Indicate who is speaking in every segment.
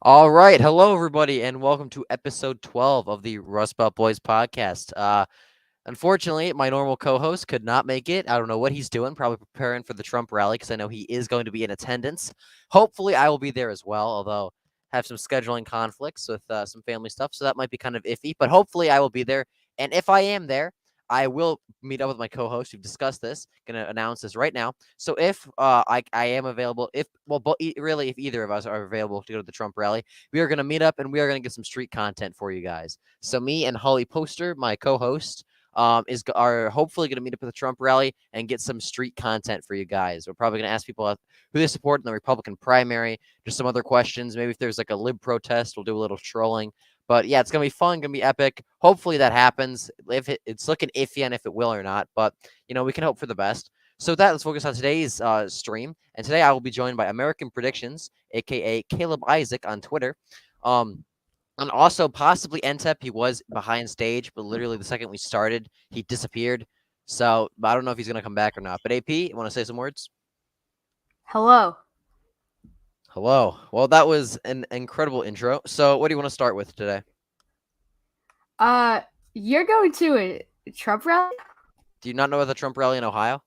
Speaker 1: All right. Hello, everybody, and welcome to episode 12 of the Rust Belt Boys podcast. Unfortunately, my normal co host could not make it. I don't know what he's doing, probably preparing for the Trump rally because I know he is going to be in attendance. Hopefully, I will be there as well, although I have some scheduling conflicts with some family stuff, so that might be kind of iffy, but hopefully, I will be there. And if I am there, I will meet up with my co-host. We've discussed this. Going to announce this right now. So if I am available, if well, but really, if either of us are available to go to the Trump rally, we are going to meet up and we are going to get some street content for you guys. So me and Holly Poster, my co-host, are hopefully going to meet up at the Trump rally and get some street content for you guys. We're probably going to ask people who they support in the Republican primary, just some other questions. Maybe if there's like a lib protest, we'll do a little trolling. But yeah, it's gonna be fun, gonna be epic. Hopefully that happens. If it's looking iffy on if it will or not, but we can hope for the best. So with that, let's focus on today's stream. And today I will be joined by American Predictions, aka Caleb Isaac on Twitter. Um, and also possibly NTEP. He was behind stage, but literally the second we started, he disappeared. So I don't know if he's gonna come back or not. But AP, you want to say some words?
Speaker 2: Hello.
Speaker 1: Hello. Well, that was an incredible intro. So what do you want to start with today?
Speaker 2: Uh, you're going to a Trump rally?
Speaker 1: Do you not know about the Trump rally in Ohio?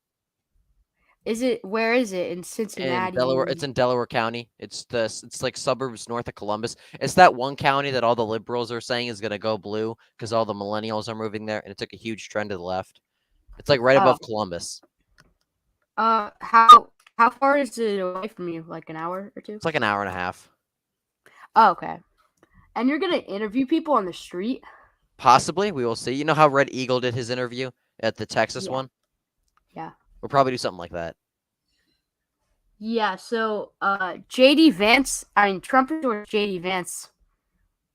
Speaker 2: Where is it? In
Speaker 1: In
Speaker 2: Cincinnati?
Speaker 1: Delaware, it's in Delaware County. It's like suburbs north of Columbus. It's that one county that all the liberals are saying is gonna go blue because all the millennials are moving there, and it took a huge trend to the left. It's like right
Speaker 2: Oh.
Speaker 1: above Columbus.
Speaker 2: How far is it away from you? Like an hour or two?
Speaker 1: It's like an hour and a half.
Speaker 2: Oh, okay. And you're gonna interview people on the street?
Speaker 1: Possibly, we will see. You know how Red Eagle did his interview at the Texas
Speaker 2: Yeah.
Speaker 1: one?
Speaker 2: Yeah.
Speaker 1: We'll probably do something like that.
Speaker 2: Yeah. So, JD Vance. I mean, Trump endorsed JD Vance.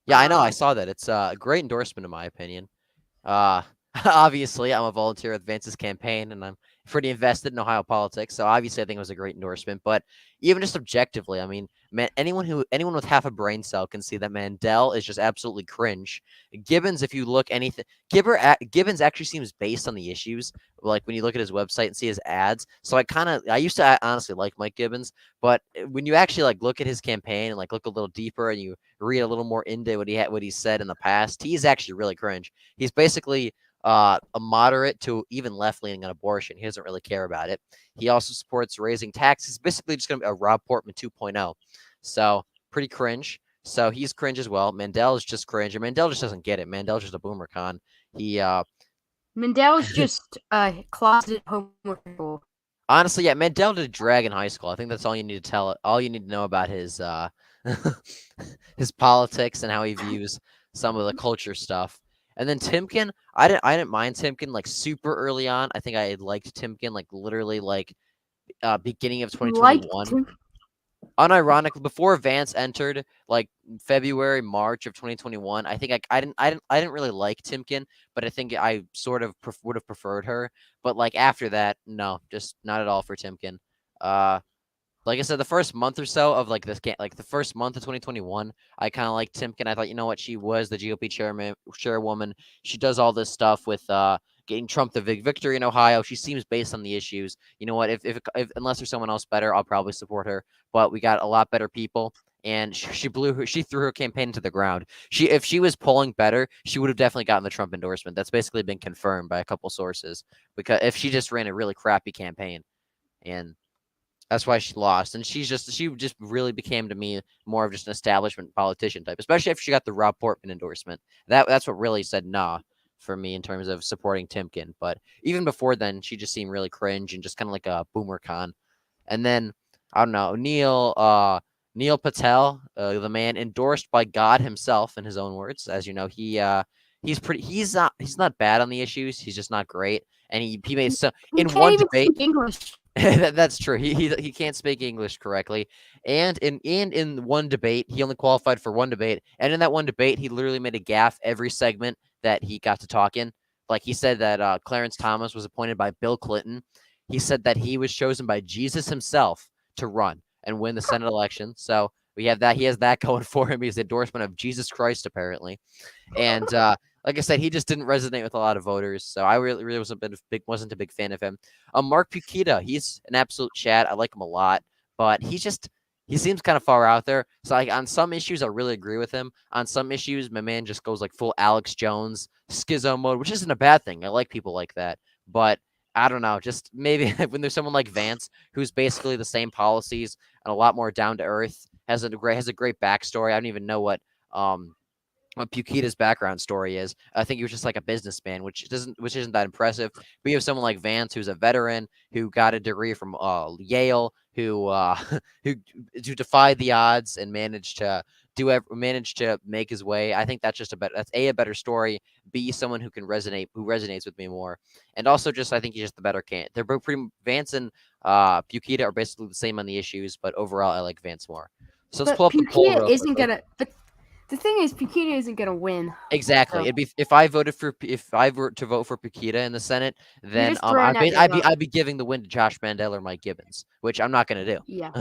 Speaker 1: Yeah, I know. I saw that. It's a great endorsement, in my opinion. Uh, obviously, I'm a volunteer with Vance's campaign, and I'm pretty invested in Ohio politics. So obviously, I think it was a great endorsement. But even just objectively, I mean, man, anyone with half a brain cell can see that Mandel is just absolutely cringe. Gibbons, if you look anything, Gibbons actually seems based on the issues. Like when you look at his website and see his ads. So I used to honestly like Mike Gibbons, but when you actually like look at his campaign and like look a little deeper and you read a little more into what he said in the past, he's actually really cringe. He's basically a moderate to even left leaning on abortion. He doesn't really care about it. He also supports raising taxes. Basically, just going to be a Rob Portman 2.0. So pretty cringe. So he's cringe as well. Mandel is just cringe, and Mandel just doesn't get it. Mandel's just a boomer con. He
Speaker 2: Mandel's just a closeted homosexual.
Speaker 1: honestly, yeah, Mandel did drag in high school. I think that's all you need to tell it. All you need to know about his his politics and how he views some of the culture stuff. And then Timken, I didn't mind Timken like super early on. I think I liked Timken like literally like beginning of
Speaker 2: You like
Speaker 1: 2021.
Speaker 2: him?
Speaker 1: Unironically, before Vance entered, like February, March of 2021, I think I didn't really like Timken, but I think I sort of would have preferred her. But like after that, no, just not at all for Timken. Uh, like I said, the first month or so of like like the first month of 2021, I kind of liked Timken. I thought, you know what, she was the GOP chairwoman. She does all this stuff with getting Trump the victory in Ohio. She seems based on the issues. You know what? If unless there's someone else better, I'll probably support her. But we got a lot better people. And she threw her campaign into the ground. If she was polling better, she would have definitely gotten the Trump endorsement. That's basically been confirmed by a couple sources. Because if she just ran a really crappy campaign, and that's why she lost. And she just really became to me more of just an establishment politician type, especially after she got the Rob Portman endorsement. That's what really said nah for me in terms of supporting Timken. But even before then, she just seemed really cringe and just kind of like a boomer con. And then I don't know, Neil Patel, the man endorsed by God himself in his own words. As you know, he's not bad on the issues. He's just not great. And he made so
Speaker 2: He
Speaker 1: in
Speaker 2: can't
Speaker 1: one
Speaker 2: even
Speaker 1: debate.
Speaker 2: speak English.
Speaker 1: That's true. He can't speak English correctly, and in one debate, he only qualified for one debate, and in that one debate, he literally made a gaffe every segment that he got to talk in. Like he said that Clarence Thomas was appointed by Bill Clinton. He said that he was chosen by Jesus himself to run and win the Senate election. So we have that. He has that going for him. He's the endorsement of Jesus Christ, apparently, and like I said, he just didn't resonate with a lot of voters. So I really wasn't a big fan of him. Mark Pukita, he's an absolute chat. I like him a lot, but he seems kind of far out there. So like on some issues, I really agree with him. On some issues, my man just goes like full Alex Jones schizo mode, which isn't a bad thing. I like people like that, but I don't know. Just maybe when there's someone like Vance, who's basically the same policies and a lot more down to earth, has a great backstory. I don't even know um what Pukita's background story is. I think he was just like a businessman, which isn't that impressive. But you have someone like Vance, who's a veteran, who got a degree from Yale, who who defied the odds and managed to make his way. I think that's a better story. B, someone who resonates with me more, and also just I think he's just the better candidate. They're both pretty Vance and Pukita are basically the same on the issues, but overall I like Vance more. So let's
Speaker 2: But
Speaker 1: pull up the poll
Speaker 2: Pukita
Speaker 1: real
Speaker 2: isn't
Speaker 1: quickly.
Speaker 2: gonna. But the thing is, Pukita isn't gonna win.
Speaker 1: Exactly.
Speaker 2: So
Speaker 1: It'd be if I were to vote for Pukita in the Senate,
Speaker 2: you're
Speaker 1: then
Speaker 2: just throwing out your vote.
Speaker 1: I'd be giving the win to Josh Mandel or Mike Gibbons, which I'm not gonna do.
Speaker 2: Yeah.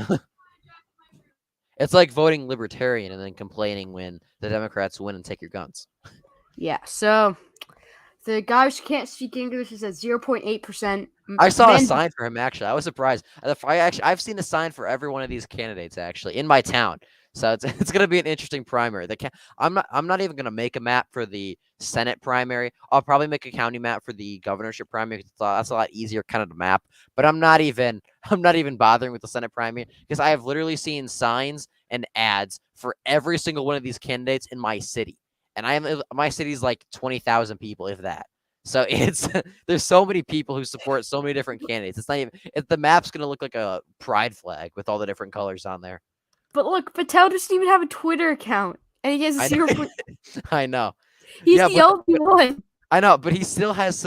Speaker 1: It's like voting Libertarian and then complaining when the Democrats win and take your guns.
Speaker 2: Yeah. So the guy who can't speak English is at 0.8%.
Speaker 1: I saw a sign for him actually. I was surprised. I've seen a sign for every one of these candidates actually in my town. So it's it's gonna be an interesting primary. I'm not even gonna make a map for the Senate primary. I'll probably make a county map for the governorship primary. 'Cause that's a lot easier kind of to map. But I'm not even bothering with the Senate primary because I have literally seen signs and ads for every single one of these candidates in my city. And my city's like 20,000 people, if that. So it's there's so many people who support so many different candidates. It's not even the map's gonna look like a pride flag with all the different colors on there.
Speaker 2: But look, Patel doesn't even have a Twitter account, and he has
Speaker 1: I
Speaker 2: zero.
Speaker 1: know. I know.
Speaker 2: He's
Speaker 1: Yeah,
Speaker 2: the only one.
Speaker 1: I know, but he still has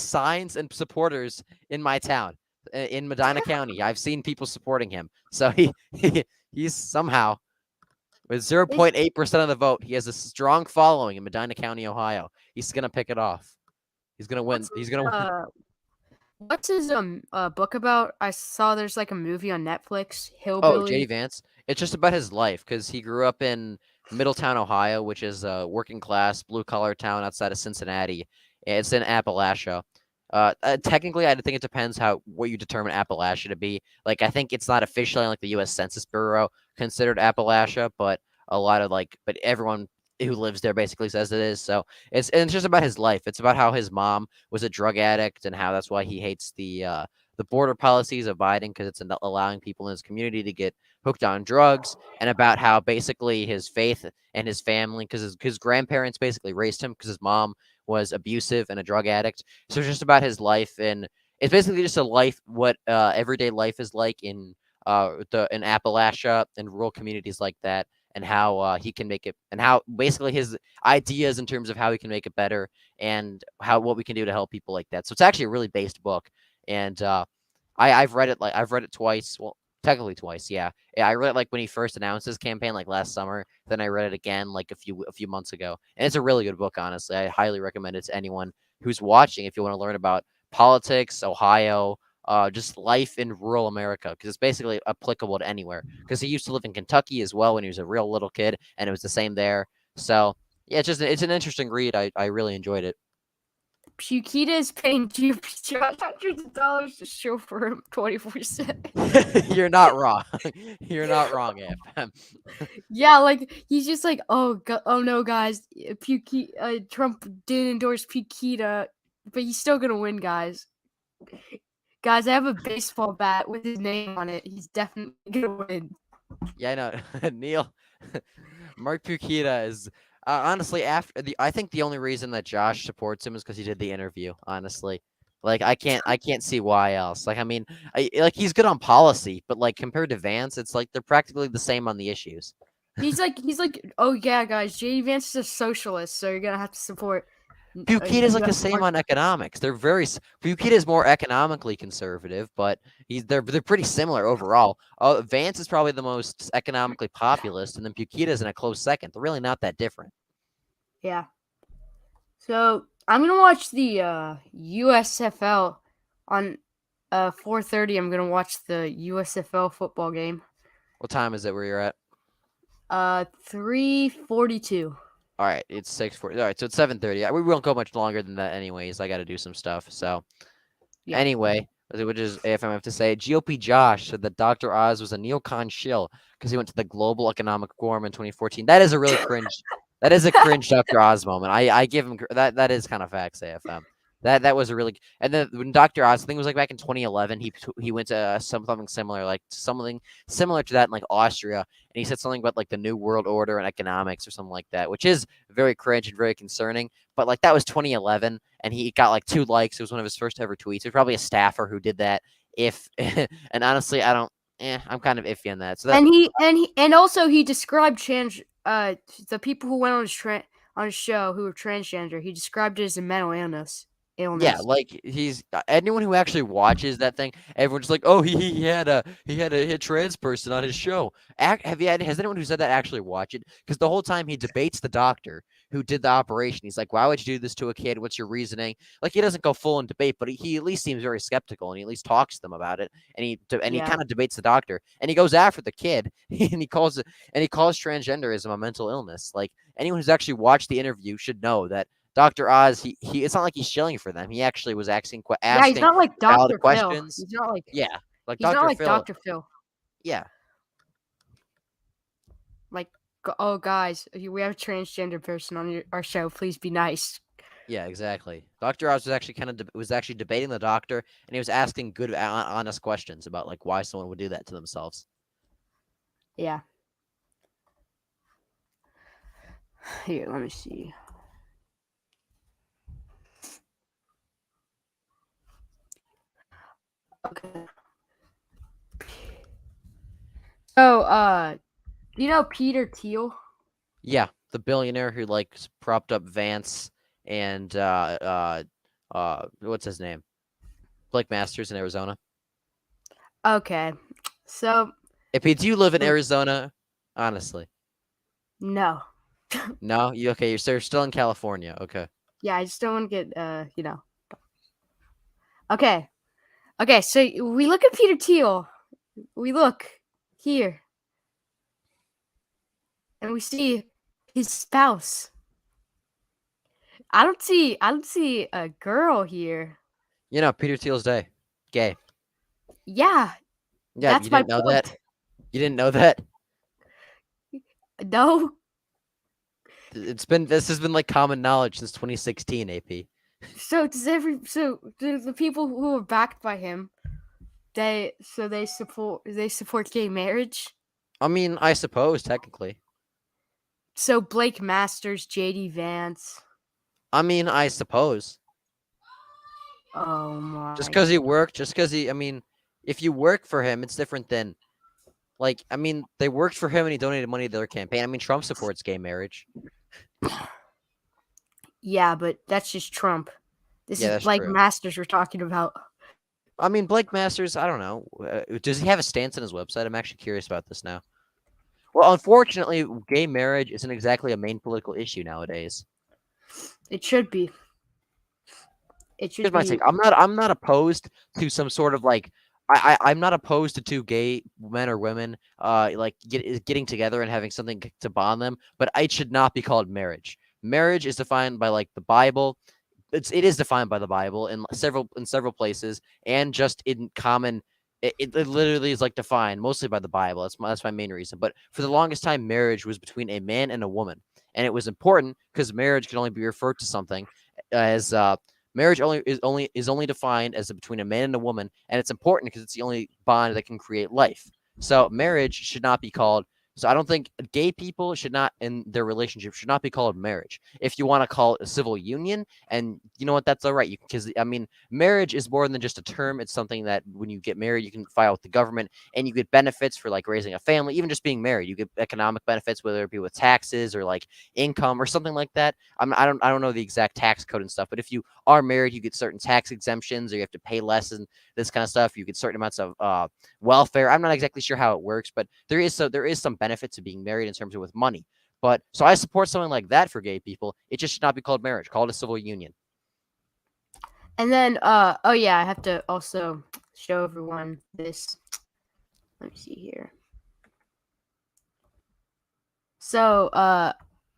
Speaker 1: signs and supporters in my town, in Medina County. I've seen people supporting him. So he's somehow with 0.8% of the vote, he has a strong following in Medina County, Ohio. He's gonna pick it off. He's gonna win. He's gonna win.
Speaker 2: What's his book about? I saw there's like a movie on Netflix,
Speaker 1: Oh,
Speaker 2: Hillbilly.
Speaker 1: JD Vance. It's just about his life because he grew up in Middletown, Ohio, which is a working class, blue collar town outside of Cincinnati. It's in Appalachia. Technically, I think it depends what you determine Appalachia to be. Like, I think it's not officially like the U.S. Census Bureau considered Appalachia, but but everyone who lives there basically says it is. So it's just about his life. It's about how his mom was a drug addict and how that's why he hates the border policies of Biden because it's allowing people in his community to get hooked on drugs, and about how basically his faith and his family, because his grandparents basically raised him because his mom was abusive and a drug addict. So it's just about his life, and it's basically just a life, what everyday life is like in Appalachia and rural communities like that, and how he can make it, and how basically his ideas in terms of how he can make it better, and what we can do to help people like that. So it's actually a really based book, and I've read it I've read it twice. Well, technically twice, yeah. I read it like when he first announced his campaign, like last summer. Then I read it again like a few months ago, and it's a really good book. Honestly, I highly recommend it to anyone who's watching if you want to learn about politics, Ohio, just life in rural America, because it's basically applicable to anywhere. Because he used to live in Kentucky as well when he was a real little kid, and it was the same there. So yeah, it's an interesting read. I really enjoyed it.
Speaker 2: Pukita is paying GOP hundreds of dollars to show for him 24/7.
Speaker 1: You're not wrong. You're not wrong, AFM.
Speaker 2: Yeah, like he's just like, oh no, guys, Trump did endorse Pukita, but he's still gonna win, guys. Guys, I have a baseball bat with his name on it. He's definitely gonna win.
Speaker 1: Yeah, I know. Neil, Mark Pukita is honestly I think the only reason that Josh supports him is because he did the interview. Honestly, like I can't see why else. Like I mean, like he's good on policy, but like compared to Vance, it's like they're practically the same on the issues.
Speaker 2: He's like, oh yeah, guys, JD Vance is a socialist, so you're gonna have to support.
Speaker 1: Pukita is like the same on economics. Pukita is more economically conservative, but they're pretty similar overall. Vance is probably the most economically populist, and then Pukita is in a close second. They're really not that different.
Speaker 2: Yeah. So I'm gonna watch the USFL on 4:30. I'm gonna watch the USFL football game.
Speaker 1: What time is it where you're at?
Speaker 2: 3:42.
Speaker 1: All right, it's 6:40. All right, so it's 7:30. We won't go much longer than that anyways. I got to do some stuff. So
Speaker 2: Yeah.
Speaker 1: anyway, which is if I have to say, GOP Josh said that Dr. Oz was a neocon shill because he went to the Global Economic Forum in 2014. That is a really cringe. That is a cringe Dr. Oz moment. I give him that. That is kind of facts, AFM. That was a really, and then when Dr. Oz, I think it was like back in 2011, he went to something similar, like something similar to that in like Austria, and he said something about like the New World Order and economics or something like that, which is very cringe and very concerning. But like that was 2011, and he got like 2 likes. It was one of his first ever tweets. It was probably a staffer who did that. If and honestly, I don't. I'm kind of iffy on that. So that
Speaker 2: And also he described the people who went on his show who were transgender. He described it as a mental illness.
Speaker 1: yeah, like he's anyone who actually watches that thing, everyone's like, oh, he had a trans person on his show. Has anyone who said that actually watched it? Because the whole time he debates the doctor who did the operation. He's like, why would you do this to a kid? What's your reasoning? Like he doesn't go full in debate, but he at least seems very skeptical and he at least talks to them about it. And he kind of debates the doctor and he goes after the kid and he calls transgenderism a mental illness. Like anyone who's actually watched the interview should know that Dr. Oz, he it's not like he's shilling for them. He actually was asking
Speaker 2: he's not like
Speaker 1: valid
Speaker 2: Dr. Phil.
Speaker 1: questions.
Speaker 2: He's not like
Speaker 1: Yeah, like
Speaker 2: he's not
Speaker 1: Dr.
Speaker 2: like
Speaker 1: Phil.
Speaker 2: Dr. Phil.
Speaker 1: Yeah,
Speaker 2: Like, oh guys, we have a transgender person on our show. Please be nice.
Speaker 1: yeah, exactly. Dr. Oz was actually was actually debating the doctor, and he was asking good, honest questions about like why someone would do that to themselves.
Speaker 2: Yeah. Here, let me see. Okay. So, you know Peter Thiel?
Speaker 1: Yeah, the billionaire who like propped up Vance and what's his name? Blake Masters in Arizona.
Speaker 2: Okay. So,
Speaker 1: If do you live in Arizona? Honestly.
Speaker 2: No.
Speaker 1: No? You're still in California. Okay.
Speaker 2: Yeah, I just don't want to get Okay. Okay, so we look at Peter Thiel. We look here. And we see his spouse. I don't see a girl here.
Speaker 1: You know, Peter Thiel's gay.
Speaker 2: Yeah.
Speaker 1: Yeah,
Speaker 2: that's
Speaker 1: you
Speaker 2: my
Speaker 1: didn't know
Speaker 2: point.
Speaker 1: that? You didn't know that?
Speaker 2: No.
Speaker 1: This has been like common knowledge since 2016, AP.
Speaker 2: So the people who are backed by him, they support gay marriage.
Speaker 1: I mean, I suppose technically.
Speaker 2: So Blake Masters, JD Vance.
Speaker 1: I mean, I suppose.
Speaker 2: Oh my.
Speaker 1: Just because I mean, if you work for him, it's different than like, I mean, they worked for him and he donated money to their campaign. I mean, Trump supports gay marriage.
Speaker 2: Yeah, but that's just Trump. This
Speaker 1: Yeah,
Speaker 2: is
Speaker 1: that's
Speaker 2: Blake
Speaker 1: true.
Speaker 2: Masters we're talking about.
Speaker 1: I mean, Blake Masters, I don't know. Does he have a stance on his website? I'm actually curious about this now. Well, unfortunately, gay marriage isn't exactly a main political issue nowadays.
Speaker 2: It should be.
Speaker 1: Here's my take. I'm not opposed to some sort of like I'm not opposed to two gay men or women like getting together and having something to bond them, but it should not be called marriage. Marriage is defined by like the Bible. It is defined by the Bible in several places, and just in common. It literally is like defined mostly by the Bible. That's my main reason. But for the longest time, marriage was between a man and a woman, and it was important because marriage can only be referred to something as marriage is only defined as between a man and a woman, and it's important because it's the only bond that can create life. So marriage should not be called. So I don't think gay people should not, in their relationship, should not be called marriage. If you want to call it a civil union, and you know what, that's all right. Because I mean, marriage is more than just a term. It's something that when you get married, you can file with the government, and you get benefits for like raising a family. Even just being married, you get economic benefits, whether it be with taxes or like income or something like that. I don't know the exact tax code and stuff, but if you are married, you get certain tax exemptions, or you have to pay less and this kind of stuff. You get certain amounts of welfare. I'm not exactly sure how it works, but there is some benefit to being married in terms of with money. But so I support something like that for gay people. It just should not be called marriage. Call it a civil union.
Speaker 2: And then oh yeah, I have to also show everyone this. Let me see here. So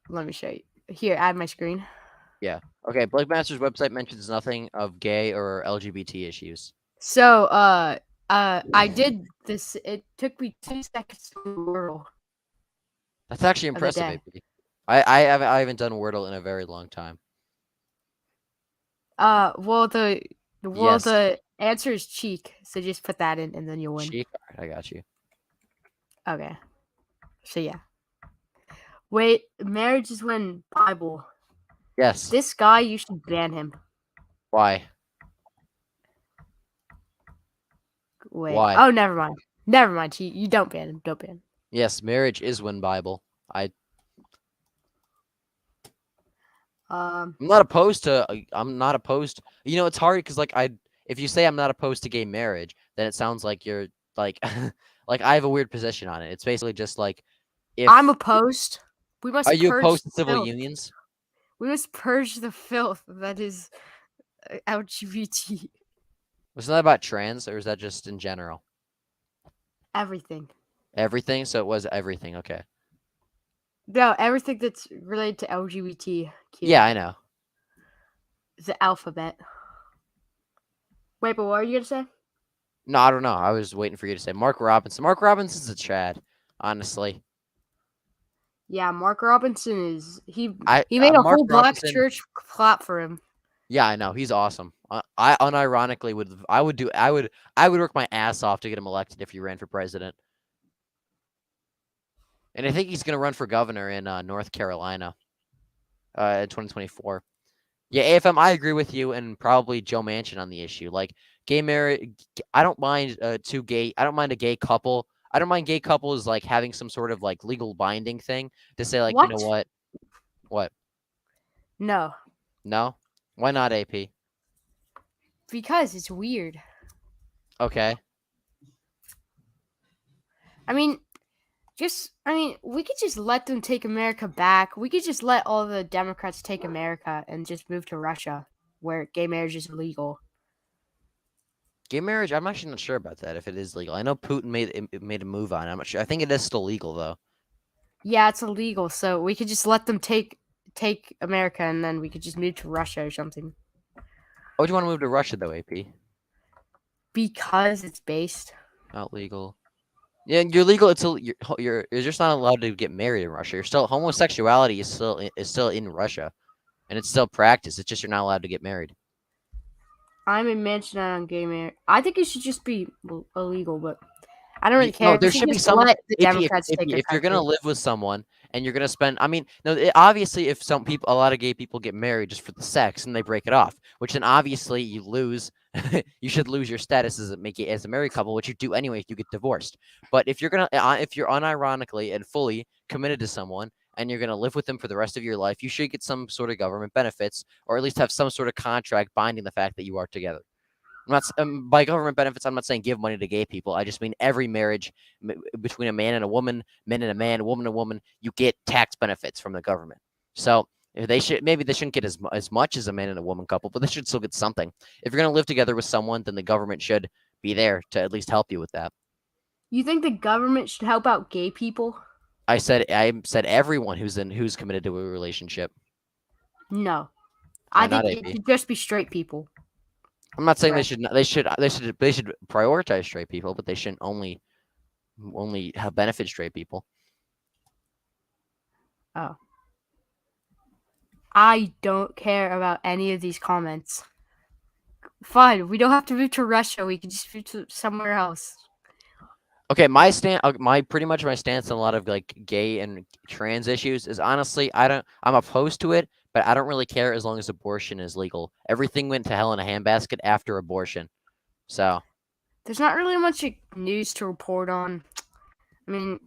Speaker 2: let me show you. Here, add my screen.
Speaker 1: Yeah. Okay. Blake Masters' website mentions nothing of gay or LGBT issues.
Speaker 2: So, I did this. It took me 2 seconds to do Wordle
Speaker 1: That's actually
Speaker 2: of the
Speaker 1: impressive,
Speaker 2: day.
Speaker 1: AP. I haven't done Wordle in a very long time.
Speaker 2: Well,
Speaker 1: Yes.
Speaker 2: the answer is cheek. So just put that in, and then you'll win.
Speaker 1: Cheek. All right, I got you.
Speaker 2: Okay. So yeah. Wait, marriage is when Bible.
Speaker 1: Yes.
Speaker 2: This guy, you should ban him.
Speaker 1: Why?
Speaker 2: Wait.
Speaker 1: Why?
Speaker 2: Oh, never mind. Never mind. You don't ban him. Don't ban him.
Speaker 1: Yes, marriage is when Bible.
Speaker 2: Um,
Speaker 1: I'm not opposed to. I'm not opposed. You know, it's hard because if you say I'm not opposed to gay marriage, then it sounds like you're like, like I have a weird position on it. It's basically just like,
Speaker 2: I'm
Speaker 1: if
Speaker 2: opposed. We
Speaker 1: are
Speaker 2: must
Speaker 1: you
Speaker 2: purge
Speaker 1: opposed to
Speaker 2: the
Speaker 1: civil
Speaker 2: filth.
Speaker 1: unions?
Speaker 2: We must purge the filth that is LGBT.
Speaker 1: Was that about trans, or is that just in general?
Speaker 2: Everything.
Speaker 1: Everything. So it was everything. Okay.
Speaker 2: No, everything that's related to LGBTQ.
Speaker 1: Yeah, I know.
Speaker 2: The alphabet. Wait, but what are you gonna say?
Speaker 1: No, I don't know. I was waiting for you to say Mark Robinson. Mark Robinson's a Chad, honestly.
Speaker 2: Yeah, Mark Robinson is he
Speaker 1: I
Speaker 2: he made a
Speaker 1: Mark
Speaker 2: whole black
Speaker 1: Robinson.
Speaker 2: church clap for him.
Speaker 1: Yeah, I know. He's awesome. I unironically I would work my ass off to get him elected if he ran for president. And I think he's gonna run for governor in North Carolina in 2024. Yeah, AFM, I agree with you and probably Joe Manchin on the issue. Like gay marriage, I don't mind I don't mind a gay couple. I don't mind gay couples like having some sort of like legal binding thing to say like, you know
Speaker 2: What?
Speaker 1: what? What?
Speaker 2: No,
Speaker 1: No? Why not, AP?
Speaker 2: because it's weird.
Speaker 1: Okay.
Speaker 2: I mean, we could just let them take America back. We could just let all the Democrats take America and just move to Russia, where gay marriage is illegal.
Speaker 1: Gay marriage, I'm actually not sure about that if it is legal. I know Putin made a move on it. I'm not sure. I think it is still legal though.
Speaker 2: Yeah, it's illegal, so we could just let them take America, and then we could just move to Russia or something.
Speaker 1: Why would you want to move to Russia though, AP?
Speaker 2: Because it's based.
Speaker 1: Not legal. Yeah, you're legal until you're just not allowed to get married in Russia. You're still homosexuality is still in Russia, and it's still practiced. It's just you're not allowed to get married.
Speaker 2: I'm a mansion on gay marriage. I think it should just be illegal, but I don't really
Speaker 1: No,
Speaker 2: care.
Speaker 1: there
Speaker 2: We should
Speaker 1: should be
Speaker 2: just
Speaker 1: some.
Speaker 2: let the
Speaker 1: If
Speaker 2: Democrats take our
Speaker 1: you're gonna
Speaker 2: country.
Speaker 1: live with someone and you're gonna spend, I mean, no, obviously, if a lot of gay people get married just for the sex and they break it off, which then obviously you lose. You should lose your status as a married couple, which you do anyway if you get divorced. But if if you're unironically and fully committed to someone and you're gonna live with them for the rest of your life, you should get some sort of government benefits or at least have some sort of contract binding the fact that you are together. I'm not by government benefits. I'm not saying give money to gay people. I just mean every marriage between a man and a woman, men and a man, woman and a woman, you get tax benefits from the government. So they shouldn't get as much as a man and a woman couple, but they should still get something. If you're gonna live together with someone, then the government should be there to at least help you with that.
Speaker 2: You think the government should help out gay people?
Speaker 1: I said everyone who's committed to a relationship.
Speaker 2: No.
Speaker 1: Why
Speaker 2: I
Speaker 1: not,
Speaker 2: think it
Speaker 1: AP?
Speaker 2: should just be straight people.
Speaker 1: I'm not saying
Speaker 2: Right.
Speaker 1: they should prioritize straight people, but they shouldn't only have benefit straight people.
Speaker 2: Oh. I don't care about any of these comments. Fine, we don't have to move to Russia. We can just move to somewhere else.
Speaker 1: Okay, pretty much my stance on a lot of like gay and trans issues is honestly I'm opposed to it, but I don't really care as long as abortion is legal. Everything went to hell in a handbasket after abortion. So
Speaker 2: There's not really much news to report on. I mean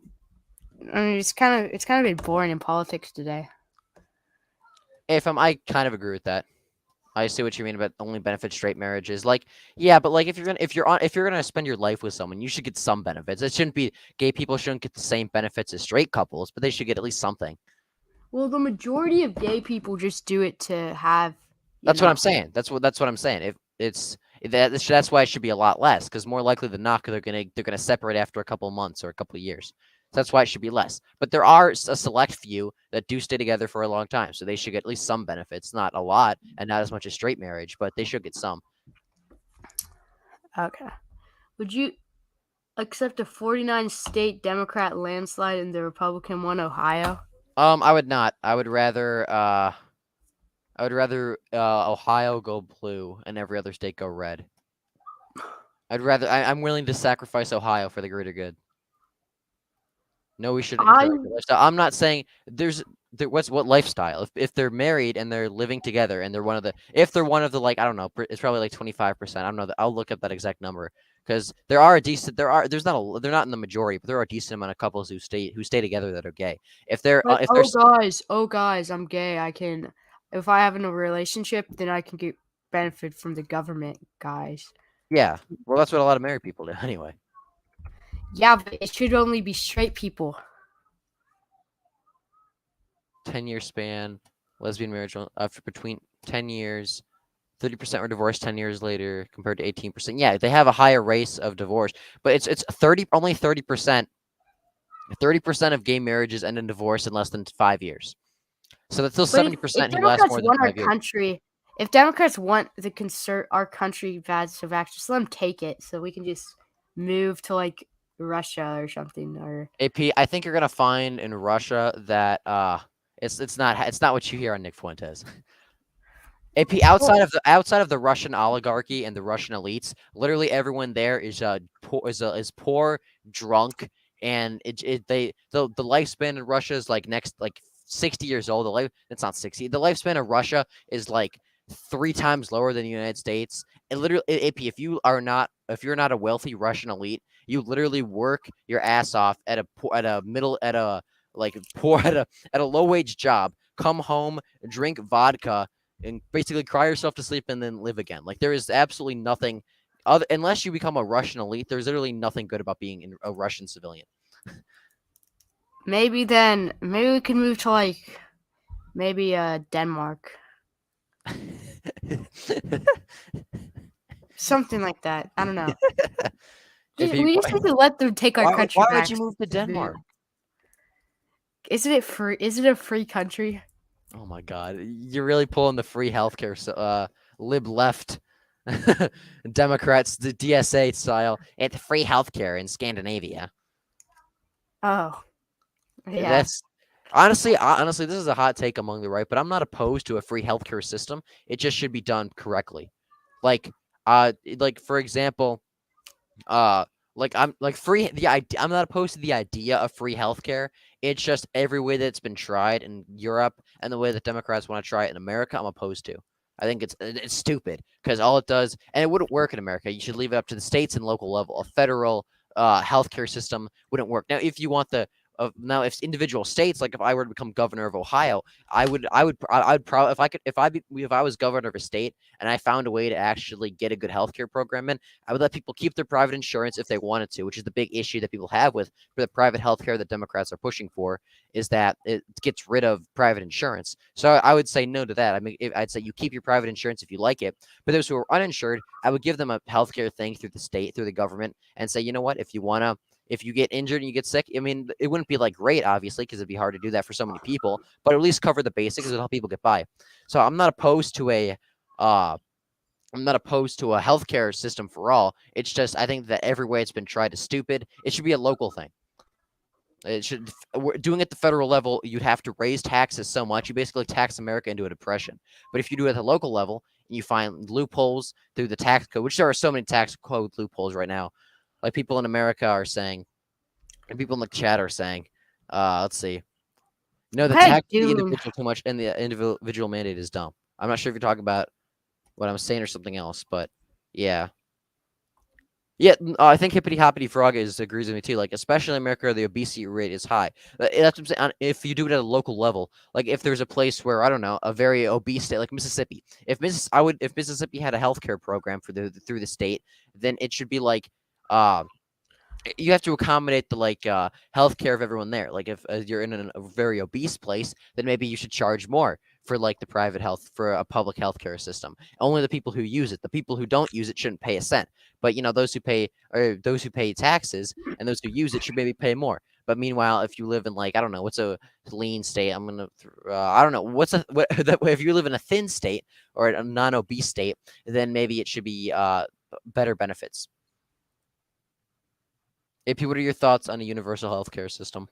Speaker 2: it's kind of been boring in politics today.
Speaker 1: I kind of agree with that. I see what you mean about only benefit straight marriages. Like, yeah, but like if you're gonna spend your life with someone, you should get some benefits. It shouldn't be gay people shouldn't get the same benefits as straight couples, but they should get at least something.
Speaker 2: Well, the majority of gay people just do it to have.
Speaker 1: That's what I'm saying. That's what I'm saying. If that's why it should be a lot less, because more likely than not, they're gonna separate after a couple of months or a couple of years. So that's why it should be less. But there are a select few that do stay together for a long time, so they should get at least some benefits. Not a lot, and not as much as straight marriage, but they should get some.
Speaker 2: Okay. Would you accept a 49 state Democrat landslide in the Republican one, Ohio?
Speaker 1: I would not. I would rather Ohio go blue and every other state go red. I'm willing to sacrifice Ohio for the greater good. No, we shouldn't
Speaker 2: I
Speaker 1: encourage the lifestyle. I'm not saying what lifestyle. If they're married and they're living together and they're one of the like I don't know, it's probably like 25%. I don't know. I'll look up that exact number because there's not they're not in the majority, but there are a decent amount of couples who stay together that are gay. If they're
Speaker 2: Like,
Speaker 1: if they're
Speaker 2: oh guys, I'm gay. If I have in a relationship, then I can get benefit from the government, guys.
Speaker 1: yeah, well that's what a lot of married people do anyway.
Speaker 2: Yeah, but it should only be straight people.
Speaker 1: 10-year span, lesbian marriage after between 10 years. 30% were divorced 10 years later compared to 18%. Yeah, they have a higher race of divorce, but it's only 30%. 30% of gay marriages end in divorce in less than 5 years. So that's still
Speaker 2: But
Speaker 1: 70% who last more than 5 years.
Speaker 2: If Democrats want our country bad so back, just let them take it so we can just move to like Russia or something. Or
Speaker 1: AP, I think you're gonna find in Russia that it's not what you hear on Nick Fuentes. AP outside of the Russian oligarchy and the Russian elites, literally everyone there is poor, drunk, and the lifespan in Russia is like 60 years old. It's not 60. The lifespan of Russia is like 3 times lower than the United States. And literally, AP, if you're not a wealthy Russian elite, you literally work your ass off at a low wage job, come home, drink vodka, and basically cry yourself to sleep and then live again. Like there is absolutely nothing other unless you become a Russian elite. There's literally nothing good about being a Russian civilian.
Speaker 2: maybe we can move to like maybe Denmark, something like that. I don't know. We just need to let them take our country
Speaker 1: why
Speaker 2: back.
Speaker 1: would you move to Denmark?
Speaker 2: Isn't it free? Is it a free country?
Speaker 1: Oh my God, you're really pulling the free healthcare lib left Democrats, the DSA style. It's free healthcare in Scandinavia.
Speaker 2: Oh, yeah.
Speaker 1: That's honestly, this is a hot take among the right, but I'm not opposed to a free healthcare system. It just should be done correctly. Like for example, I'm not opposed to the idea of free healthcare. It's just every way that it's been tried in Europe and the way that Democrats want to try it in America, I'm opposed to. I think it's stupid because all it does, and it wouldn't work in America. You should leave it up to the states and local level. A federal healthcare system wouldn't work. Now, if you want if individual states, like if I were to become governor of Ohio, I'd probably if I was governor of a state and I found a way to actually get a good healthcare program in, I would let people keep their private insurance if they wanted to, which is the big issue that people have for the private healthcare that Democrats are pushing for, is that it gets rid of private insurance. So I would say no to that. I mean, I'd say you keep your private insurance if you like it, but those who are uninsured, I would give them a healthcare thing through the state, through the government, and say, you know what, if you get injured and you get sick, I mean, it wouldn't be like great, obviously, because it'd be hard to do that for so many people, but at least cover the basics and help people get by. So I'm not opposed to a healthcare system for all. It's just I think that every way it's been tried is stupid. It should be a local thing. Doing it at the federal level, you'd have to raise taxes so much. You basically tax America into a depression. But if you do it at the local level and you find loopholes through the tax code, which there are so many tax code loopholes right now, like people in America are saying, and people in the chat are saying, let's see. No, the tax the individual too much and the individual mandate is dumb. I'm not sure if you're talking about what I'm saying or something else, but yeah. Yeah, I think Hippity Hoppity Frog agrees with me too. Like, especially in America, the obesity rate is high. That's what I'm saying. If you do it at a local level, like if there's a place where I don't know, a very obese state like Mississippi, if Mississippi had a healthcare program through the state, then it should be like, you have to accommodate the healthcare of everyone there. Like if you're in a very obese place, then maybe you should charge more for like the private health for a public healthcare system. Only the people who use it. The people who don't use it shouldn't pay a cent. But those who pay taxes and those who use it should maybe pay more. But meanwhile, if you live in I don't know, what's a lean state? I don't know if you live in a thin state or a non-obese state, then maybe it should be better benefits. AP, what are your thoughts on a universal healthcare system?